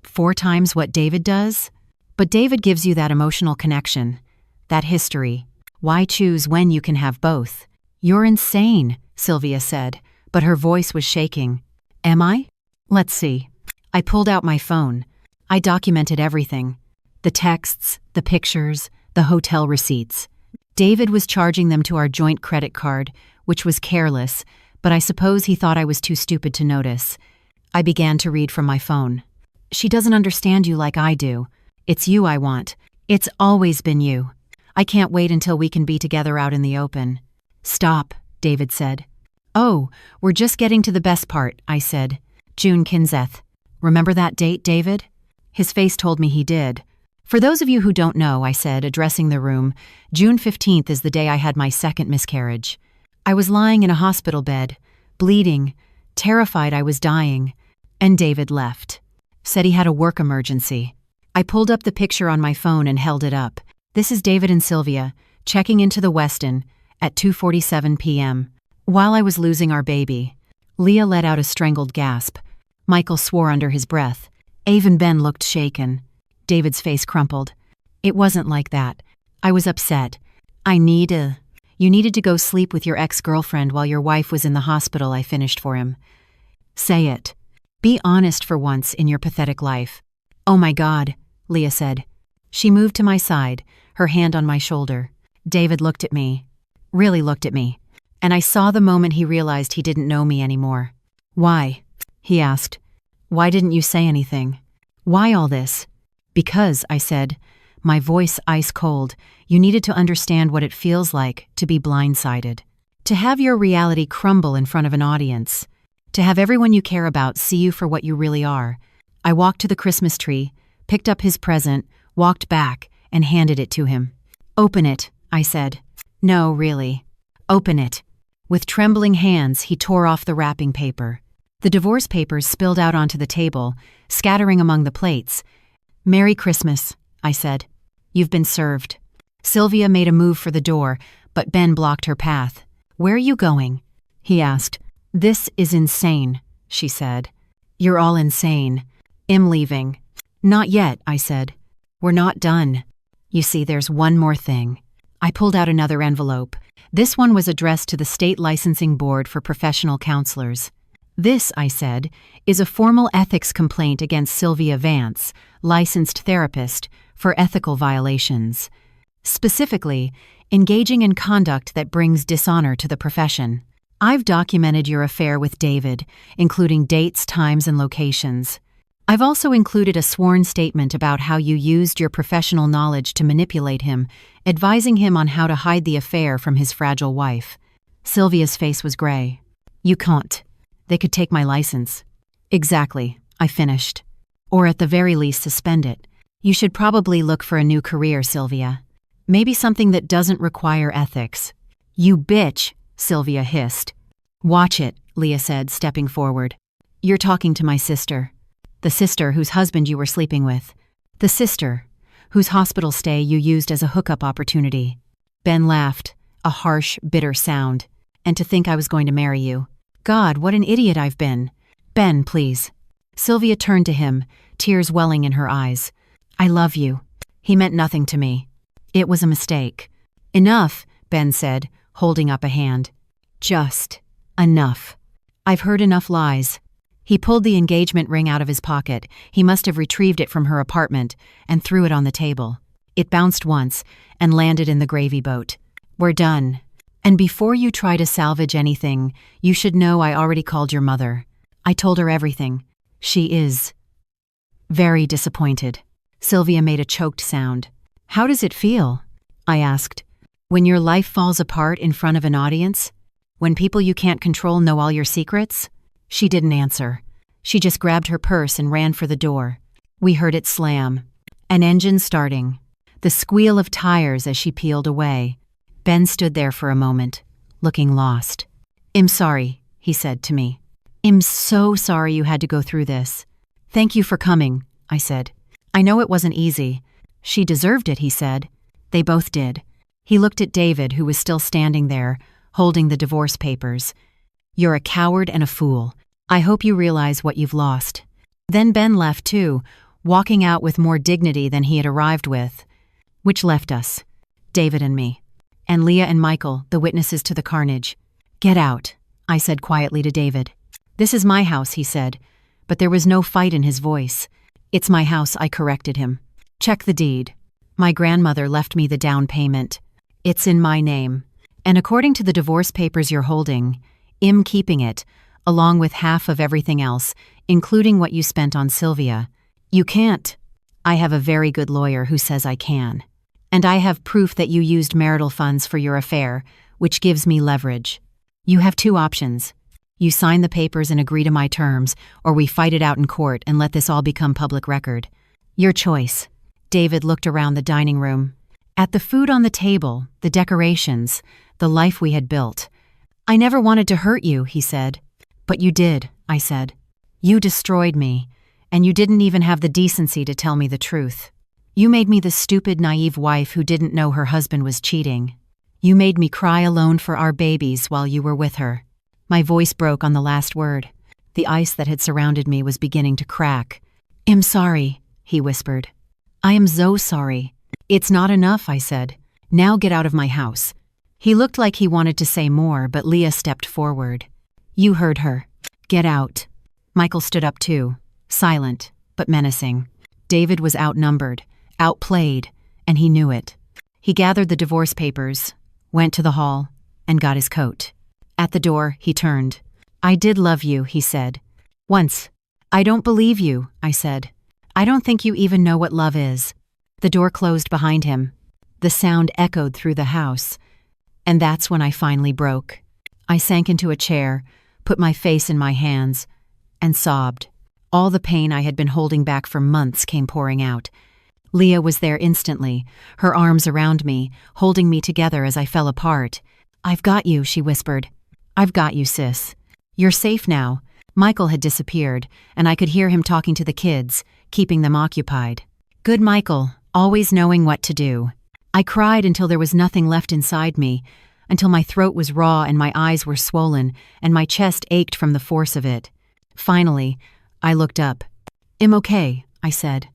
4 times what David does? But David gives you that emotional connection, that history. Why choose when you can have both?" "You're insane," Sylvia said, but her voice was shaking. "Am I? Let's see." I pulled out my phone. I documented everything. The texts, the pictures, the hotel receipts. David was charging them to our joint credit card, which was careless, but I suppose he thought I was too stupid to notice. I began to read from my phone. "She doesn't understand you like I do. It's you I want. It's always been you. I can't wait until we can be together out in the open." "Stop," David said. "Oh, we're just getting to the best part," I said. "June Kinseth. Remember that date, David?" His face told me he did. "For those of you who don't know," I said, addressing the room, "June 15th is the day I had my second miscarriage. I was lying in a hospital bed, bleeding, terrified I was dying. And David left. Said he had a work emergency. I pulled up the picture on my phone and held it up. This is David and Sylvia, checking into the Westin at 2:47 p.m. While I was losing our baby. Leah let out a strangled gasp. Michael swore under his breath. Even Ben looked shaken. David's face crumpled. It wasn't like that. I was upset. You needed to go sleep with your ex-girlfriend while your wife was in the hospital, I finished for him. Say it. Be honest for once in your pathetic life. Oh my God, Leah said. She moved to my side, her hand on my shoulder. David looked at me. Really looked at me. And I saw the moment he realized he didn't know me anymore. Why? He asked. Why didn't you say anything? Why all this? Because, I said, my voice ice cold, you needed to understand what it feels like to be blindsided. To have your reality crumble in front of an audience. To have everyone you care about see you for what you really are. I walked to the Christmas tree, picked up his present, walked back, and handed it to him. Open it, I said. No, really. Open it. With trembling hands, he tore off the wrapping paper. The divorce papers spilled out onto the table, scattering among the plates. Merry Christmas, I said. You've been served. Sylvia made a move for the door, but Ben blocked her path. Where are you going? He asked. This is insane, she said. You're all insane. I'm leaving. Not yet, I said. We're not done. You see, there's one more thing. I pulled out another envelope. This one was addressed to the State Licensing Board for Professional Counselors. This, I said, is a formal ethics complaint against Sylvia Vance, licensed therapist, for ethical violations. Specifically, engaging in conduct that brings dishonor to the profession. I've documented your affair with David, including dates, times, and locations. I've also included a sworn statement about how you used your professional knowledge to manipulate him, advising him on how to hide the affair from his fragile wife. Sylvia's face was gray. You can't. They could take my license. Exactly, I finished. Or at the very least suspend it. You should probably look for a new career, Sylvia. Maybe something that doesn't require ethics. You bitch, Sylvia hissed. Watch it, Leah said, stepping forward. You're talking to my sister. The sister whose husband you were sleeping with. The sister whose hospital stay you used as a hookup opportunity. Ben laughed, a harsh, bitter sound. And to think I was going to marry you. God, what an idiot I've been. Ben, please. Sylvia turned to him, tears welling in her eyes. I love you. He meant nothing to me. It was a mistake. Enough, Ben said, holding up a hand. Just enough. I've heard enough lies. He pulled the engagement ring out of his pocket. He must have retrieved it from her apartment and threw it on the table. It bounced once and landed in the gravy boat. We're done. And before you try to salvage anything, you should know I already called your mother. I told her everything. She is very disappointed. Sylvia made a choked sound. How does it feel? I asked. When your life falls apart in front of an audience? When people you can't control know all your secrets? She didn't answer. She just grabbed her purse and ran for the door. We heard it slam. An engine starting. The squeal of tires as she peeled away. Ben stood there for a moment, looking lost. I'm sorry, he said to me. I'm so sorry you had to go through this. Thank you for coming, I said. I know it wasn't easy. She deserved it, he said. They both did. He looked at David, who was still standing there, holding the divorce papers. You're a coward and a fool. I hope you realize what you've lost. Then Ben left too, walking out with more dignity than he had arrived with. Which left us, David and me. And Leah and Michael, the witnesses to the carnage. Get out, I said quietly to David. This is my house, he said, but there was no fight in his voice. It's my house, I corrected him. Check the deed. My grandmother left me the down payment. It's in my name. And according to the divorce papers you're holding, I'm keeping it, along with half of everything else, including what you spent on Sylvia. You can't. I have a very good lawyer who says I can. And I have proof that you used marital funds for your affair, which gives me leverage. You have two options. You sign the papers and agree to my terms, or we fight it out in court and let this all become public record. Your choice. David looked around the dining room. At the food on the table, the decorations, the life we had built. I never wanted to hurt you, he said. But you did, I said. You destroyed me, and you didn't even have the decency to tell me the truth. You made me the stupid, naive wife who didn't know her husband was cheating. You made me cry alone for our babies while you were with her. My voice broke on the last word. The ice that had surrounded me was beginning to crack. I'm sorry, he whispered. I am so sorry. It's not enough, I said. Now get out of my house. He looked like he wanted to say more, but Leah stepped forward. You heard her. Get out. Michael stood up too, silent, but menacing. David was outnumbered, outplayed, and he knew it. He gathered the divorce papers, went to the hall, and got his coat. At the door, he turned. I did love you, he said. Once. I don't believe you, I said. I don't think you even know what love is. The door closed behind him. The sound echoed through the house. And that's when I finally broke. I sank into a chair, put my face in my hands, and sobbed. All the pain I had been holding back for months came pouring out. Leah was there instantly, her arms around me, holding me together as I fell apart. I've got you, she whispered. I've got you, sis. You're safe now. Michael had disappeared, and I could hear him talking to the kids, keeping them occupied. Good Michael, always knowing what to do. I cried until there was nothing left inside me, until my throat was raw and my eyes were swollen, and my chest ached from the force of it. Finally, I looked up. I'm okay, I said.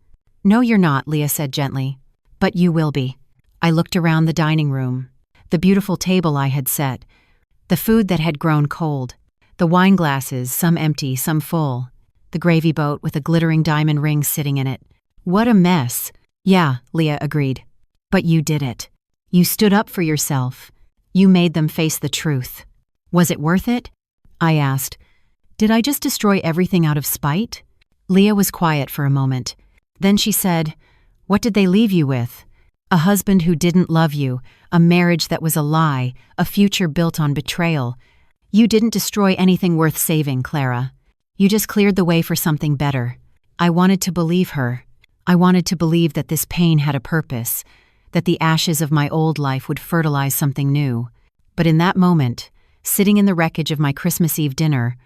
No, you're not, Leah said gently. But you will be. I looked around the dining room, the beautiful table I had set, the food that had grown cold, the wine glasses, some empty, some full, the gravy boat with a glittering diamond ring sitting in it. What a mess. Yeah, Leah agreed. But you did it. You stood up for yourself. You made them face the truth. Was it worth it? I asked. Did I just destroy everything out of spite? Leah was quiet for a moment. Then she said, What did they leave you with? A husband who didn't love you, a marriage that was a lie, a future built on betrayal. You didn't destroy anything worth saving, Clara. You just cleared the way for something better. I wanted to believe her. I wanted to believe that this pain had a purpose, that the ashes of my old life would fertilize something new. But in that moment, sitting in the wreckage of my Christmas Eve dinner,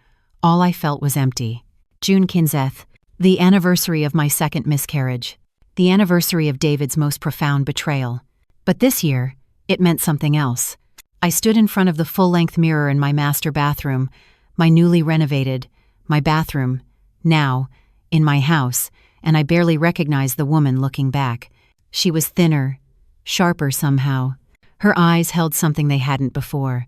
all I felt was empty. June 15th, the anniversary of my second miscarriage, the anniversary of David's most profound betrayal. But this year, it meant something else. I stood in front of the full-length mirror in my master bathroom, my newly renovated, my bathroom, now, in my house, and I barely recognized the woman looking back. She was thinner, sharper somehow. Her eyes held something they hadn't before.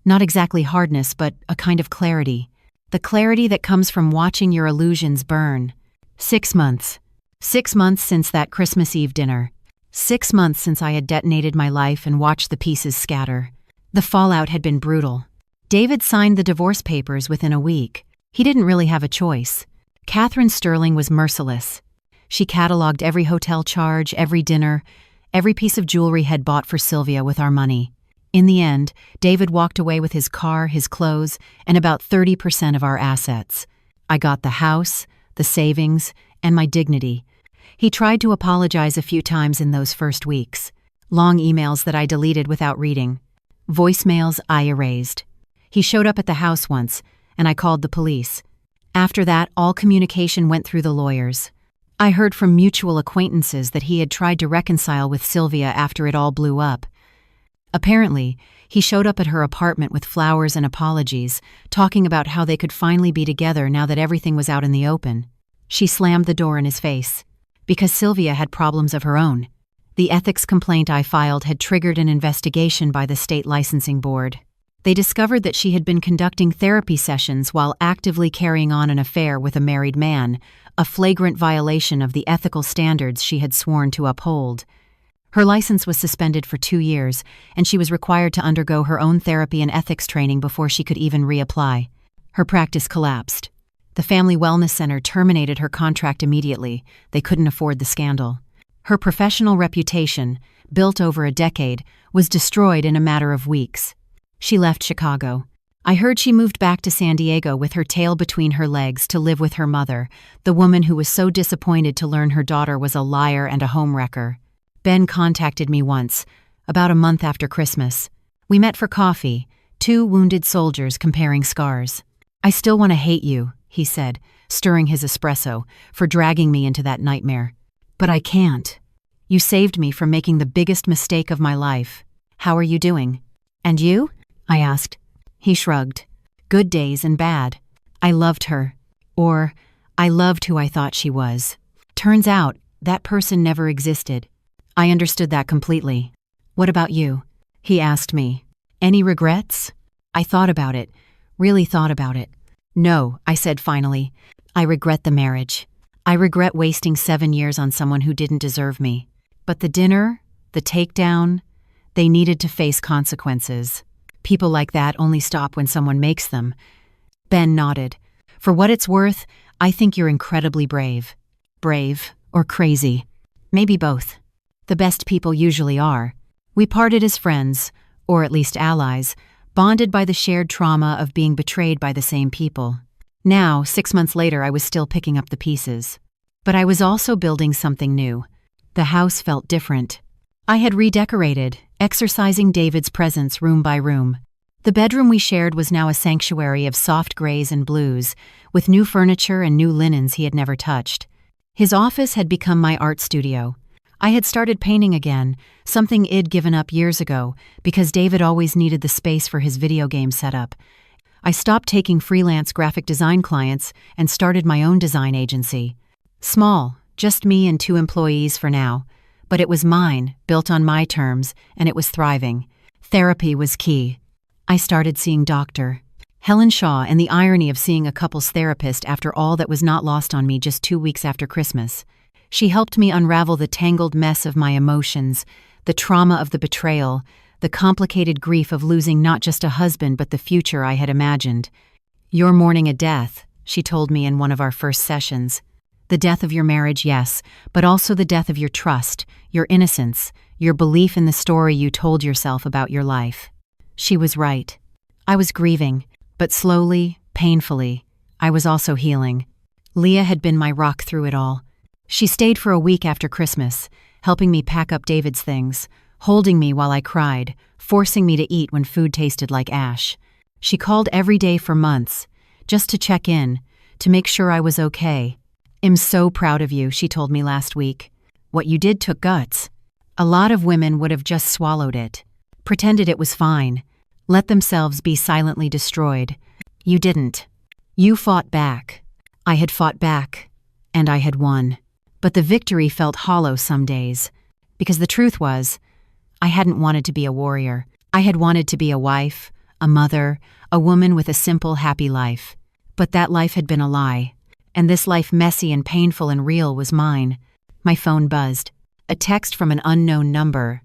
Not exactly hardness, but a kind of clarity. The clarity that comes from watching your illusions burn. 6 months. 6 months since that Christmas Eve dinner. 6 months since I had detonated my life and watched the pieces scatter. The fallout had been brutal. David signed the divorce papers within a week. He didn't really have a choice. Catherine Sterling was merciless. She cataloged every hotel charge, every dinner, every piece of jewelry had bought for Sylvia with our money. In the end, David walked away with his car, his clothes, and about 30% of our assets. I got the house, the savings, and my dignity. He tried to apologize a few times in those first weeks. Long emails that I deleted without reading. Voicemails I erased. He showed up at the house once, and I called the police. After that, all communication went through the lawyers. I heard from mutual acquaintances that he had tried to reconcile with Sylvia after it all blew up. Apparently, he showed up at her apartment with flowers and apologies, talking about how they could finally be together now that everything was out in the open. She slammed the door in his face. Because Sylvia had problems of her own. The ethics complaint I filed had triggered an investigation by the state licensing board. They discovered that she had been conducting therapy sessions while actively carrying on an affair with a married man, a flagrant violation of the ethical standards she had sworn to uphold. Her license was suspended for 2 years, and she was required to undergo her own therapy and ethics training before she could even reapply. Her practice collapsed. The Family Wellness Center terminated her contract immediately. They couldn't afford the scandal. Her professional reputation, built over a decade, was destroyed in a matter of weeks. She left Chicago. I heard she moved back to San Diego with her tail between her legs to live with her mother, the woman who was so disappointed to learn her daughter was a liar and a homewrecker. Ben contacted me once, about a month after Christmas. We met for coffee, 2 wounded soldiers comparing scars. I still want to hate you, he said, stirring his espresso, for dragging me into that nightmare. But I can't. You saved me from making the biggest mistake of my life. How are you doing? And you? I asked. He shrugged. Good days and bad. I loved her. Or, I loved who I thought she was. Turns out, that person never existed. I understood that completely. What about you? He asked me. Any regrets? I thought about it. Really thought about it. No, I said finally. I regret the marriage. I regret wasting 7 years on someone who didn't deserve me. But the dinner, the takedown, they needed to face consequences. People like that only stop when someone makes them. Ben nodded. For what it's worth, I think you're incredibly brave. Brave or crazy. Maybe both. The best people usually are. We parted as friends, or at least allies, bonded by the shared trauma of being betrayed by the same people. Now, 6 months later, I was still picking up the pieces. But I was also building something new. The house felt different. I had redecorated, exercising David's presence room by room. The bedroom we shared was now a sanctuary of soft grays and blues, with new furniture and new linens he had never touched. His office had become my art studio. I had started painting again, something I'd given up years ago, because David always needed the space for his video game setup. I stopped taking freelance graphic design clients and started my own design agency. Small, just me and 2 employees for now, but it was mine, built on my terms, and it was thriving. Therapy was key. I started seeing Dr. Helen Shaw, and the irony of seeing a couples therapist after all that was not lost on me just 2 weeks after Christmas. She helped me unravel the tangled mess of my emotions, the trauma of the betrayal, the complicated grief of losing not just a husband but the future I had imagined. You're mourning a death, she told me in one of our first sessions. The death of your marriage, yes, but also the death of your trust, your innocence, your belief in the story you told yourself about your life. She was right. I was grieving, but slowly, painfully, I was also healing. Leah had been my rock through it all. She stayed for a week after Christmas, helping me pack up David's things, holding me while I cried, forcing me to eat when food tasted like ash. She called every day for months, just to check in, to make sure I was okay. I'm so proud of you, she told me last week. What you did took guts. A lot of women would have just swallowed it, pretended it was fine, let themselves be silently destroyed. You didn't. You fought back. I had fought back, and I had won. But the victory felt hollow some days, because the truth was, I hadn't wanted to be a warrior. I had wanted to be a wife, a mother, a woman with a simple, happy life. But that life had been a lie, and this life, messy and painful and real, was mine. My phone buzzed. A text from an unknown number.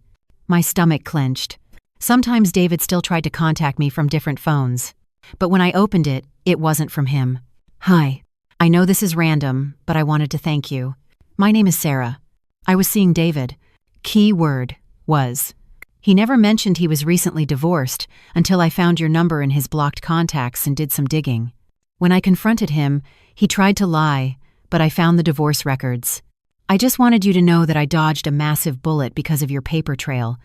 My stomach clenched. Sometimes David still tried to contact me from different phones. But when I opened it, it wasn't from him. Hi. I know this is random, but I wanted to thank you. My name is Sarah. I was seeing David. Key word, was. He never mentioned he was recently divorced until I found your number in his blocked contacts and did some digging. When I confronted him, he tried to lie, but I found the divorce records. I just wanted you to know that I dodged a massive bullet because of your paper trail.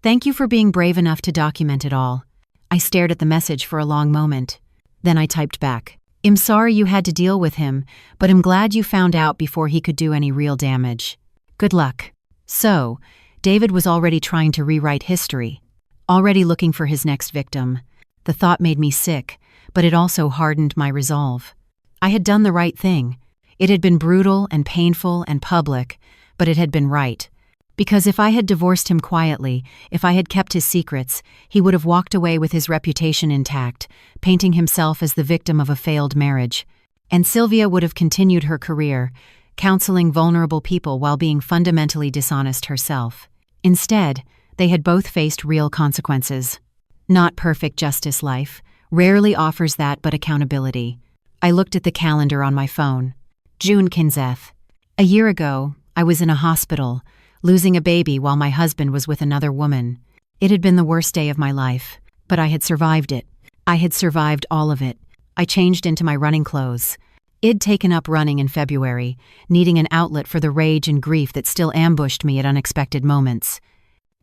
Thank you for being brave enough to document it all. I stared at the message for a long moment. Then I typed back. I'm sorry you had to deal with him, but I'm glad you found out before he could do any real damage. Good luck. So, David was already trying to rewrite history, already looking for his next victim. The thought made me sick, but it also hardened my resolve. I had done the right thing. It had been brutal and painful and public, but it had been right. Because if I had divorced him quietly, if I had kept his secrets, he would have walked away with his reputation intact, painting himself as the victim of a failed marriage. And Sylvia would have continued her career, counseling vulnerable people while being fundamentally dishonest herself. Instead, they had both faced real consequences. Not perfect justice life, rarely offers that but accountability. I looked at the calendar on my phone. June Kinzeth. A year ago, I was in a hospital, losing a baby while my husband was with another woman. It had been the worst day of my life, but I had survived it. I had survived all of it. I changed into my running clothes. I'd taken up running in February, needing an outlet for the rage and grief that still ambushed me at unexpected moments.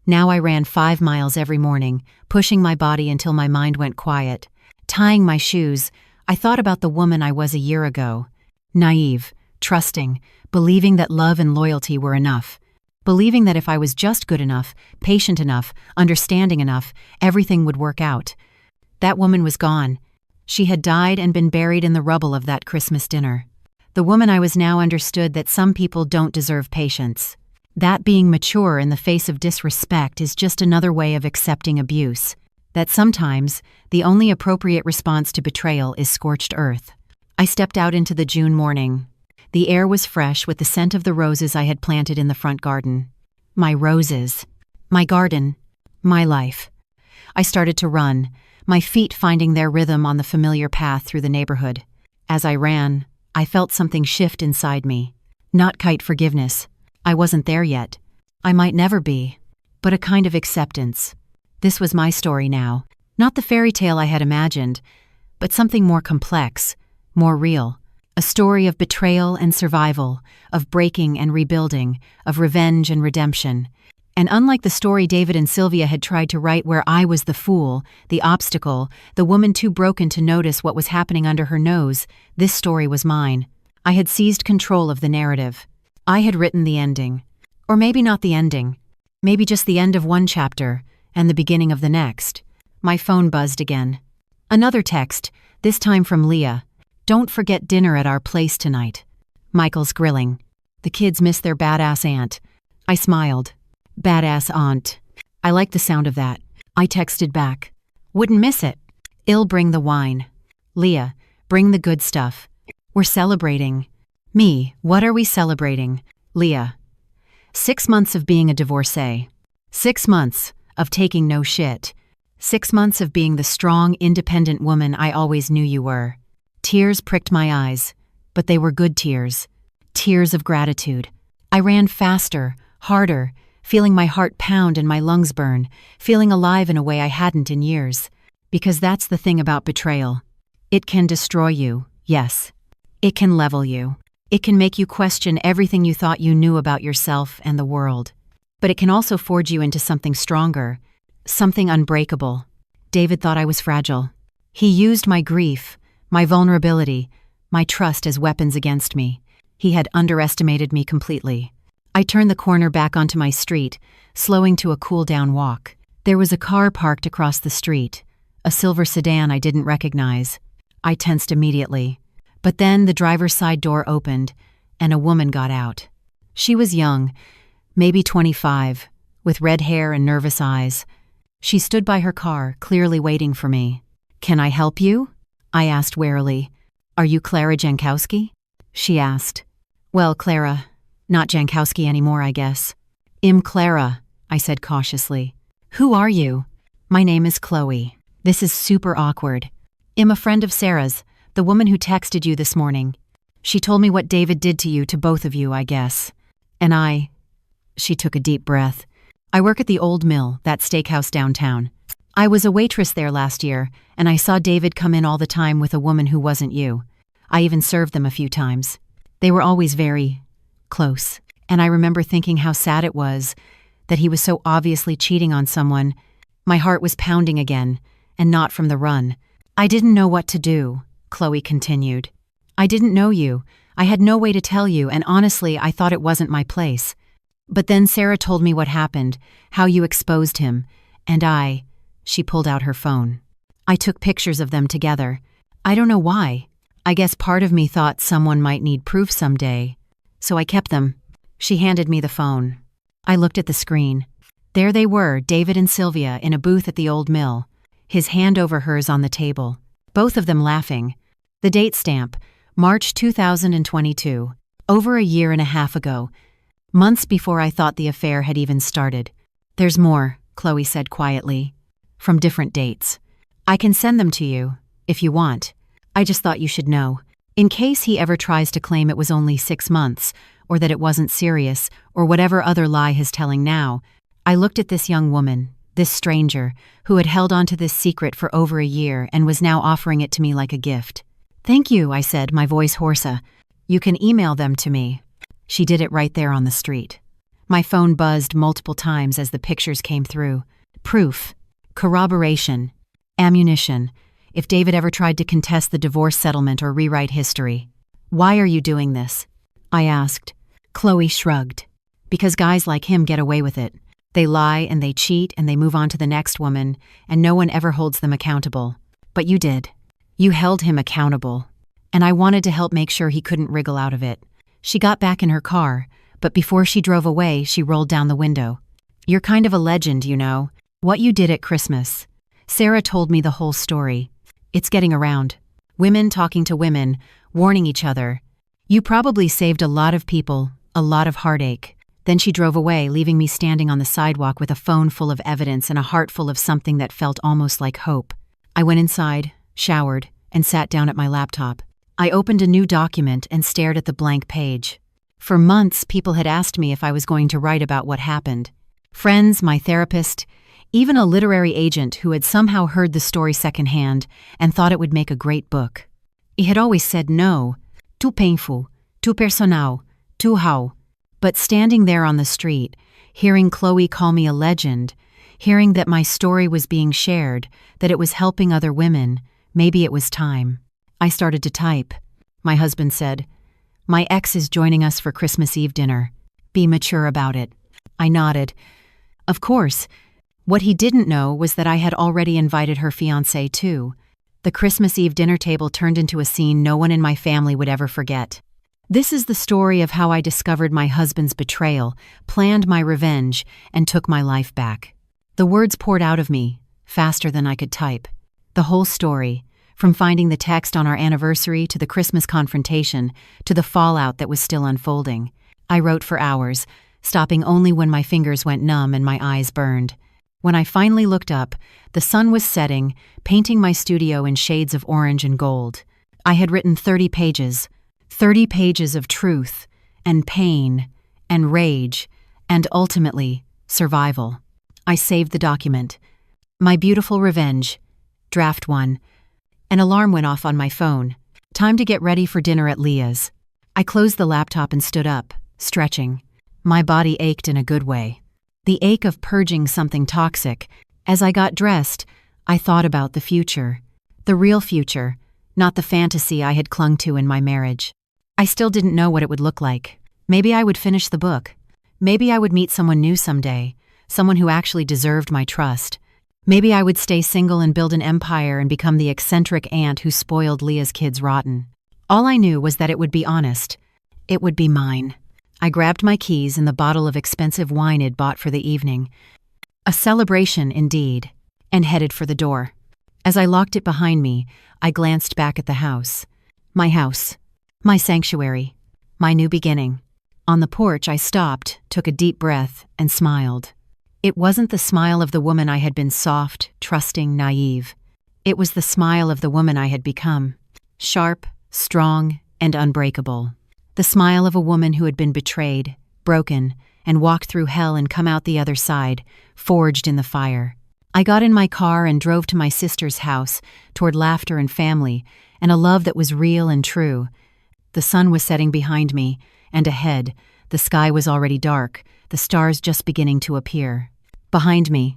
Now I ran 5 miles every morning, pushing my body until my mind went quiet. Tying my shoes, I thought about the woman I was a year ago. Naive, trusting, believing that love and loyalty were enough. Believing that if I was just good enough, patient enough, understanding enough, everything would work out. That woman was gone. She had died and been buried in the rubble of that Christmas dinner. The woman I was now understood that some people don't deserve patience. That being mature in the face of disrespect is just another way of accepting abuse. That sometimes, the only appropriate response to betrayal is scorched earth. I stepped out into the June morning. The air was fresh with the scent of the roses I had planted in the front garden. My roses. My garden. My life. I started to run, my feet finding their rhythm on the familiar path through the neighborhood. As I ran, I felt something shift inside me. Not quite forgiveness. I wasn't there yet. I might never be. But a kind of acceptance. This was my story now. Not the fairy tale I had imagined, but something more complex, more real. A story of betrayal and survival, of breaking and rebuilding, of revenge and redemption. And unlike the story David and Sylvia had tried to write where I was the fool, the obstacle, the woman too broken to notice what was happening under her nose, this story was mine. I had seized control of the narrative. I had written the ending. Or maybe not the ending. Maybe just the end of one chapter, and the beginning of the next. My phone buzzed again. Another text, this time from Leah. Don't forget dinner at our place tonight. Michael's grilling. The kids miss their badass aunt. I smiled. Badass aunt. I like the sound of that. I texted back. Wouldn't miss it. I'll bring the wine. Leah, bring the good stuff. We're celebrating. Me, what are we celebrating? Leah. 6 months of being a divorcee. 6 months of taking no shit. 6 months of being the strong, independent woman I always knew you were. Tears pricked my eyes, but they were good tears. Tears of gratitude. I ran faster, harder, feeling my heart pound and my lungs burn, feeling alive in a way I hadn't in years. Because that's the thing about betrayal. It can destroy you, yes. It can level you. It can make you question everything you thought you knew about yourself and the world. But it can also forge you into something stronger, something unbreakable. David thought I was fragile. He used my grief, my vulnerability, my trust as weapons against me. He had underestimated me completely. I turned the corner back onto my street, slowing to a cool-down walk. There was a car parked across the street, a silver sedan I didn't recognize. I tensed immediately. But then the driver's side door opened, and a woman got out. She was young, maybe 25, with red hair and nervous eyes. She stood by her car, clearly waiting for me. "Can I help you?" I asked warily. "Are you Clara Jankowski?" She asked. "Well, Clara, not Jankowski anymore, I guess." "I'm Clara," I said cautiously. "Who are you?" "My name is Chloe. This is super awkward. I'm a friend of Sarah's, the woman who texted you this morning. She told me what David did to you, to both of you, I guess. And She took a deep breath. "I work at the Old Mill, that steakhouse downtown. I was a waitress there last year, and I saw David come in all the time with a woman who wasn't you. I even served them a few times. They were always very close. And I remember thinking how sad it was that he was so obviously cheating on someone. My heart was pounding again, and not from the run. I didn't know what to do," Chloe continued. "I didn't know you. I had no way to tell you, and honestly, I thought it wasn't my place. But then Sarah told me what happened, how you exposed him, and She pulled out her phone. "I took pictures of them together. I don't know why. I guess part of me thought someone might need proof someday. So I kept them." She handed me the phone. I looked at the screen. There they were, David and Sylvia, in a booth at the Old Mill, his hand over hers on the table, both of them laughing. The date stamp, March 2022, over a year and a half ago, months before I thought the affair had even started. "There's more," Chloe said quietly, "from different dates. I can send them to you, if you want. I just thought you should know, in case he ever tries to claim it was only 6 months, or that it wasn't serious, or whatever other lie he's telling now." I looked at this young woman, this stranger, who had held on to this secret for over a year and was now offering it to me like a gift. "Thank you," I said, my voice hoarse. "You can email them to me." She did it right there on the street. My phone buzzed multiple times as the pictures came through. Proof. Corroboration. Ammunition. if David ever tried to contest the divorce settlement or rewrite history. "Why are you doing this?" I asked. Chloe shrugged. "Because guys like him get away with it. They lie and they cheat and they move on to the next woman, and no one ever holds them accountable. But you did. You held him accountable. And I wanted to help make sure he couldn't wriggle out of it." She got back in her car, but before she drove away, she rolled down the window. "You're kind of a legend, you know. What you did at Christmas." Sarah told me the whole story. It's getting around. Women talking to women, warning each other. "You probably saved a lot of people, a lot of heartache." Then she drove away, leaving me standing on the sidewalk with a phone full of evidence and a heart full of something that felt almost like hope. I went inside, showered, and sat down at my laptop. I opened a new document and stared at the blank page. For months, people had asked me if I was going to write about what happened. Friends, my therapist, even a literary agent who had somehow heard the story secondhand and thought it would make a great book. He had always said no. Too painful, too personal, too how. But standing there on the street, hearing Chloe call me a legend, hearing that my story was being shared, that it was helping other women, maybe it was time. I started to type. My husband said, "My ex is joining us for Christmas Eve dinner. Be mature about it." I nodded. Of course. What he didn't know was that I had already invited her fiancé too. The Christmas Eve dinner table turned into a scene no one in my family would ever forget. This is the story of how I discovered my husband's betrayal, planned my revenge, and took my life back. The words poured out of me, faster than I could type. The whole story, from finding the text on our anniversary to the Christmas confrontation to the fallout that was still unfolding. I wrote for hours, stopping only when my fingers went numb and my eyes burned. When I finally looked up, the sun was setting, painting my studio in shades of orange and gold. I had written 30 pages of truth and pain and rage and ultimately survival. I saved the document. My Beautiful Revenge, Draft 1. An alarm went off on my phone. Time to get ready for dinner at Leah's. I closed the laptop and stood up, stretching. My body ached in a good way. The ache of purging something toxic. As I got dressed, I thought about the future. The real future, not the fantasy I had clung to in my marriage. I still didn't know what it would look like. Maybe I would finish the book. Maybe I would meet someone new someday, someone who actually deserved my trust. Maybe I would stay single and build an empire and become the eccentric aunt who spoiled Leah's kids rotten. All I knew was that it would be honest. It would be mine. I grabbed my keys and the bottle of expensive wine I'd bought for the evening. A celebration, indeed, and headed for the door. As I locked it behind me, I glanced back at the house. My house. My sanctuary. My new beginning. On the porch, I stopped, took a deep breath, and smiled. It wasn't the smile of the woman I had been soft, trusting, naive. It was the smile of the woman I had become. Sharp, strong, and unbreakable. The smile of a woman who had been betrayed, broken, and walked through hell and come out the other side, forged in the fire. I got in my car and drove to my sister's house, toward laughter and family, and a love that was real and true. The sun was setting behind me, and ahead, the sky was already dark, the stars just beginning to appear. Behind me,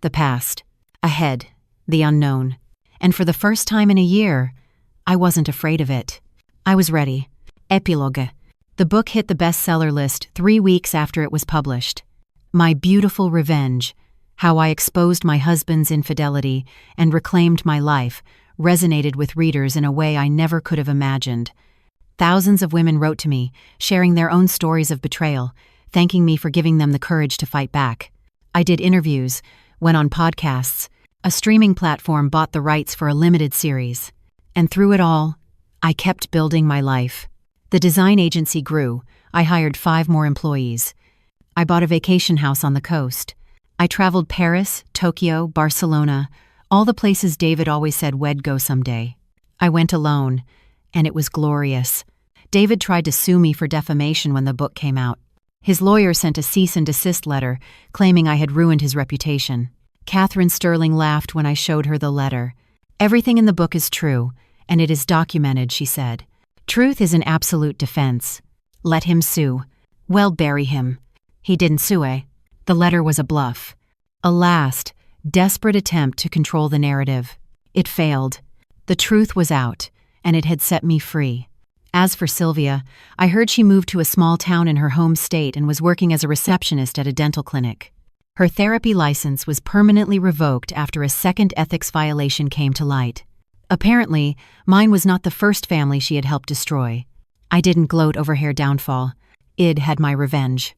the past. Ahead, the unknown. And for the first time in a year, I wasn't afraid of it. I was ready. Epilogue. The book hit the bestseller list 3 weeks after it was published. My Beautiful Revenge, How I Exposed My Husband's Infidelity and Reclaimed My Life, resonated with readers in a way I never could have imagined. Thousands of women wrote to me, sharing their own stories of betrayal, thanking me for giving them the courage to fight back. I did interviews, went on podcasts. A streaming platform bought the rights for a limited series. And through it all, I kept building my life. The design agency grew. I hired 5 more employees. I bought a vacation house on the coast. I traveled Paris, Tokyo, Barcelona, all the places David always said we'd go someday. I went alone, and it was glorious. David tried to sue me for defamation when the book came out. His lawyer sent a cease and desist letter, claiming I had ruined his reputation. Catherine Sterling laughed when I showed her the letter. "Everything in the book is true, and it is documented," she said. "Truth is an absolute defense. Let him sue. Well, bury him." He didn't sue, eh? The letter was a bluff. A last, desperate attempt to control the narrative. It failed. The truth was out, and it had set me free. As for Sylvia, I heard she moved to a small town in her home state and was working as a receptionist at a dental clinic. Her therapy license was permanently revoked after a second ethics violation came to light. Apparently, mine was not the first family she had helped destroy. I didn't gloat over her downfall. Id had my revenge.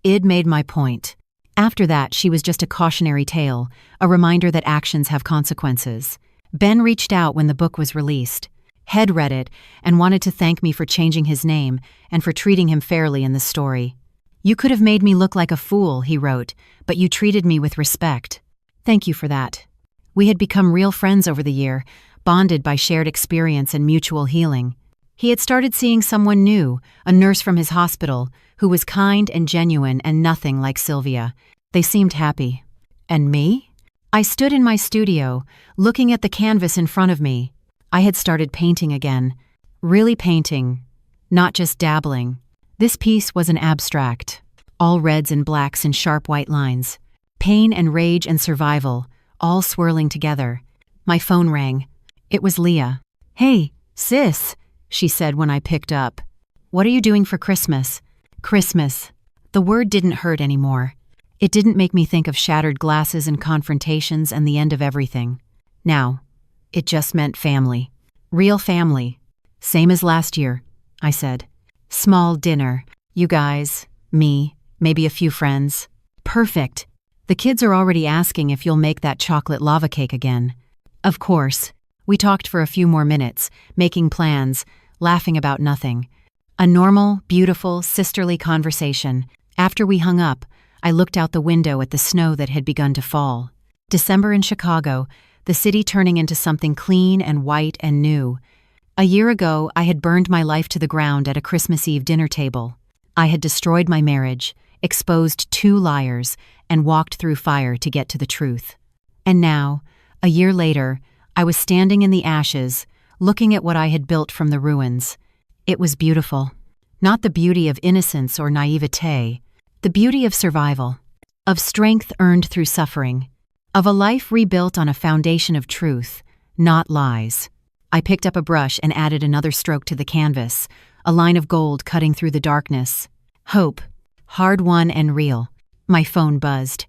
Id made my point. After that, she was just a cautionary tale, a reminder that actions have consequences. Ben reached out when the book was released. Head read it and wanted to thank me for changing his name and for treating him fairly in the story. "You could have made me look like a fool," he wrote, "but you treated me with respect. Thank you for that." We had become real friends over the year, bonded by shared experience and mutual healing. He had started seeing someone new, a nurse from his hospital, who was kind and genuine and nothing like Sylvia. They seemed happy. And me? I stood in my studio, looking at the canvas in front of me. I had started painting again. Really painting, not just dabbling. This piece was an abstract. All reds and blacks in sharp white lines. Pain and rage and survival, all swirling together. My phone rang. It was Leah. "Hey, sis," she said when I picked up. "What are you doing for Christmas?" Christmas. The word didn't hurt anymore. It didn't make me think of shattered glasses and confrontations and the end of everything. Now, it just meant family. Real family. "Same as last year," I said. "Small dinner. You guys, me, maybe a few friends. Perfect. The kids are already asking if you'll make that chocolate lava cake again." Of course. We talked for a few more minutes, making plans, laughing about nothing. A normal, beautiful, sisterly conversation. After we hung up, I looked out the window at the snow that had begun to fall. December in Chicago, the city turning into something clean and white and new. A year ago, I had burned my life to the ground at a Christmas Eve dinner table. I had destroyed my marriage, exposed 2 liars, and walked through fire to get to the truth. And now, a year later, I was standing in the ashes, looking at what I had built from the ruins. It was beautiful. Not the beauty of innocence or naivete, the beauty of survival, of strength earned through suffering, of a life rebuilt on a foundation of truth, not lies. I picked up a brush and added another stroke to the canvas, a line of gold cutting through the darkness. Hope, hard-won and real. My phone buzzed.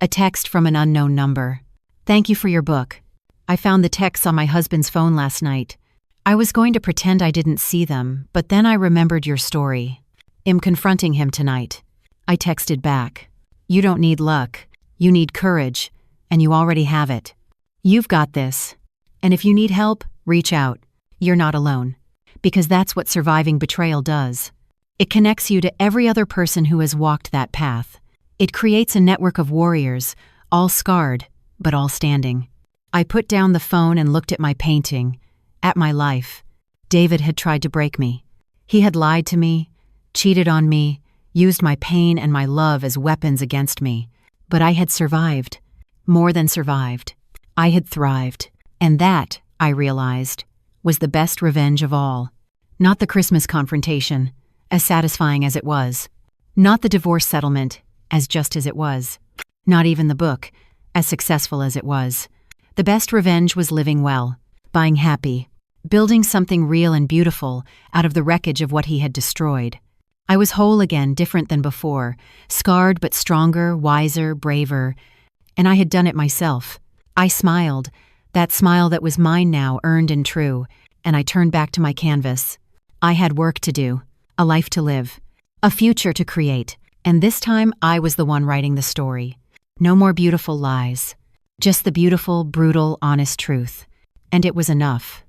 A text from an unknown number. "Thank you for your book. I found the texts on my husband's phone last night. I was going to pretend I didn't see them, but then I remembered your story. Am confronting him tonight." I texted back. "You don't need luck. You need courage, and you already have it. You've got this. And if you need help, reach out. You're not alone." Because that's what surviving betrayal does. It connects you to every other person who has walked that path. It creates a network of warriors, all scarred, but all standing. I put down the phone and looked at my painting, at my life. David had tried to break me. He had lied to me, cheated on me, used my pain and my love as weapons against me. But I had survived. More than survived. I had thrived. And that, I realized, was the best revenge of all. Not the Christmas confrontation, as satisfying as it was. Not the divorce settlement, as just as it was. Not even the book, as successful as it was. The best revenge was living well, buying happy, building something real and beautiful out of the wreckage of what he had destroyed. I was whole again, different than before, scarred but stronger, wiser, braver, and I had done it myself. I smiled, that smile that was mine now, earned and true, and I turned back to my canvas. I had work to do, a life to live, a future to create, and this time I was the one writing the story. No more beautiful lies, just the beautiful, brutal, honest truth. And it was enough.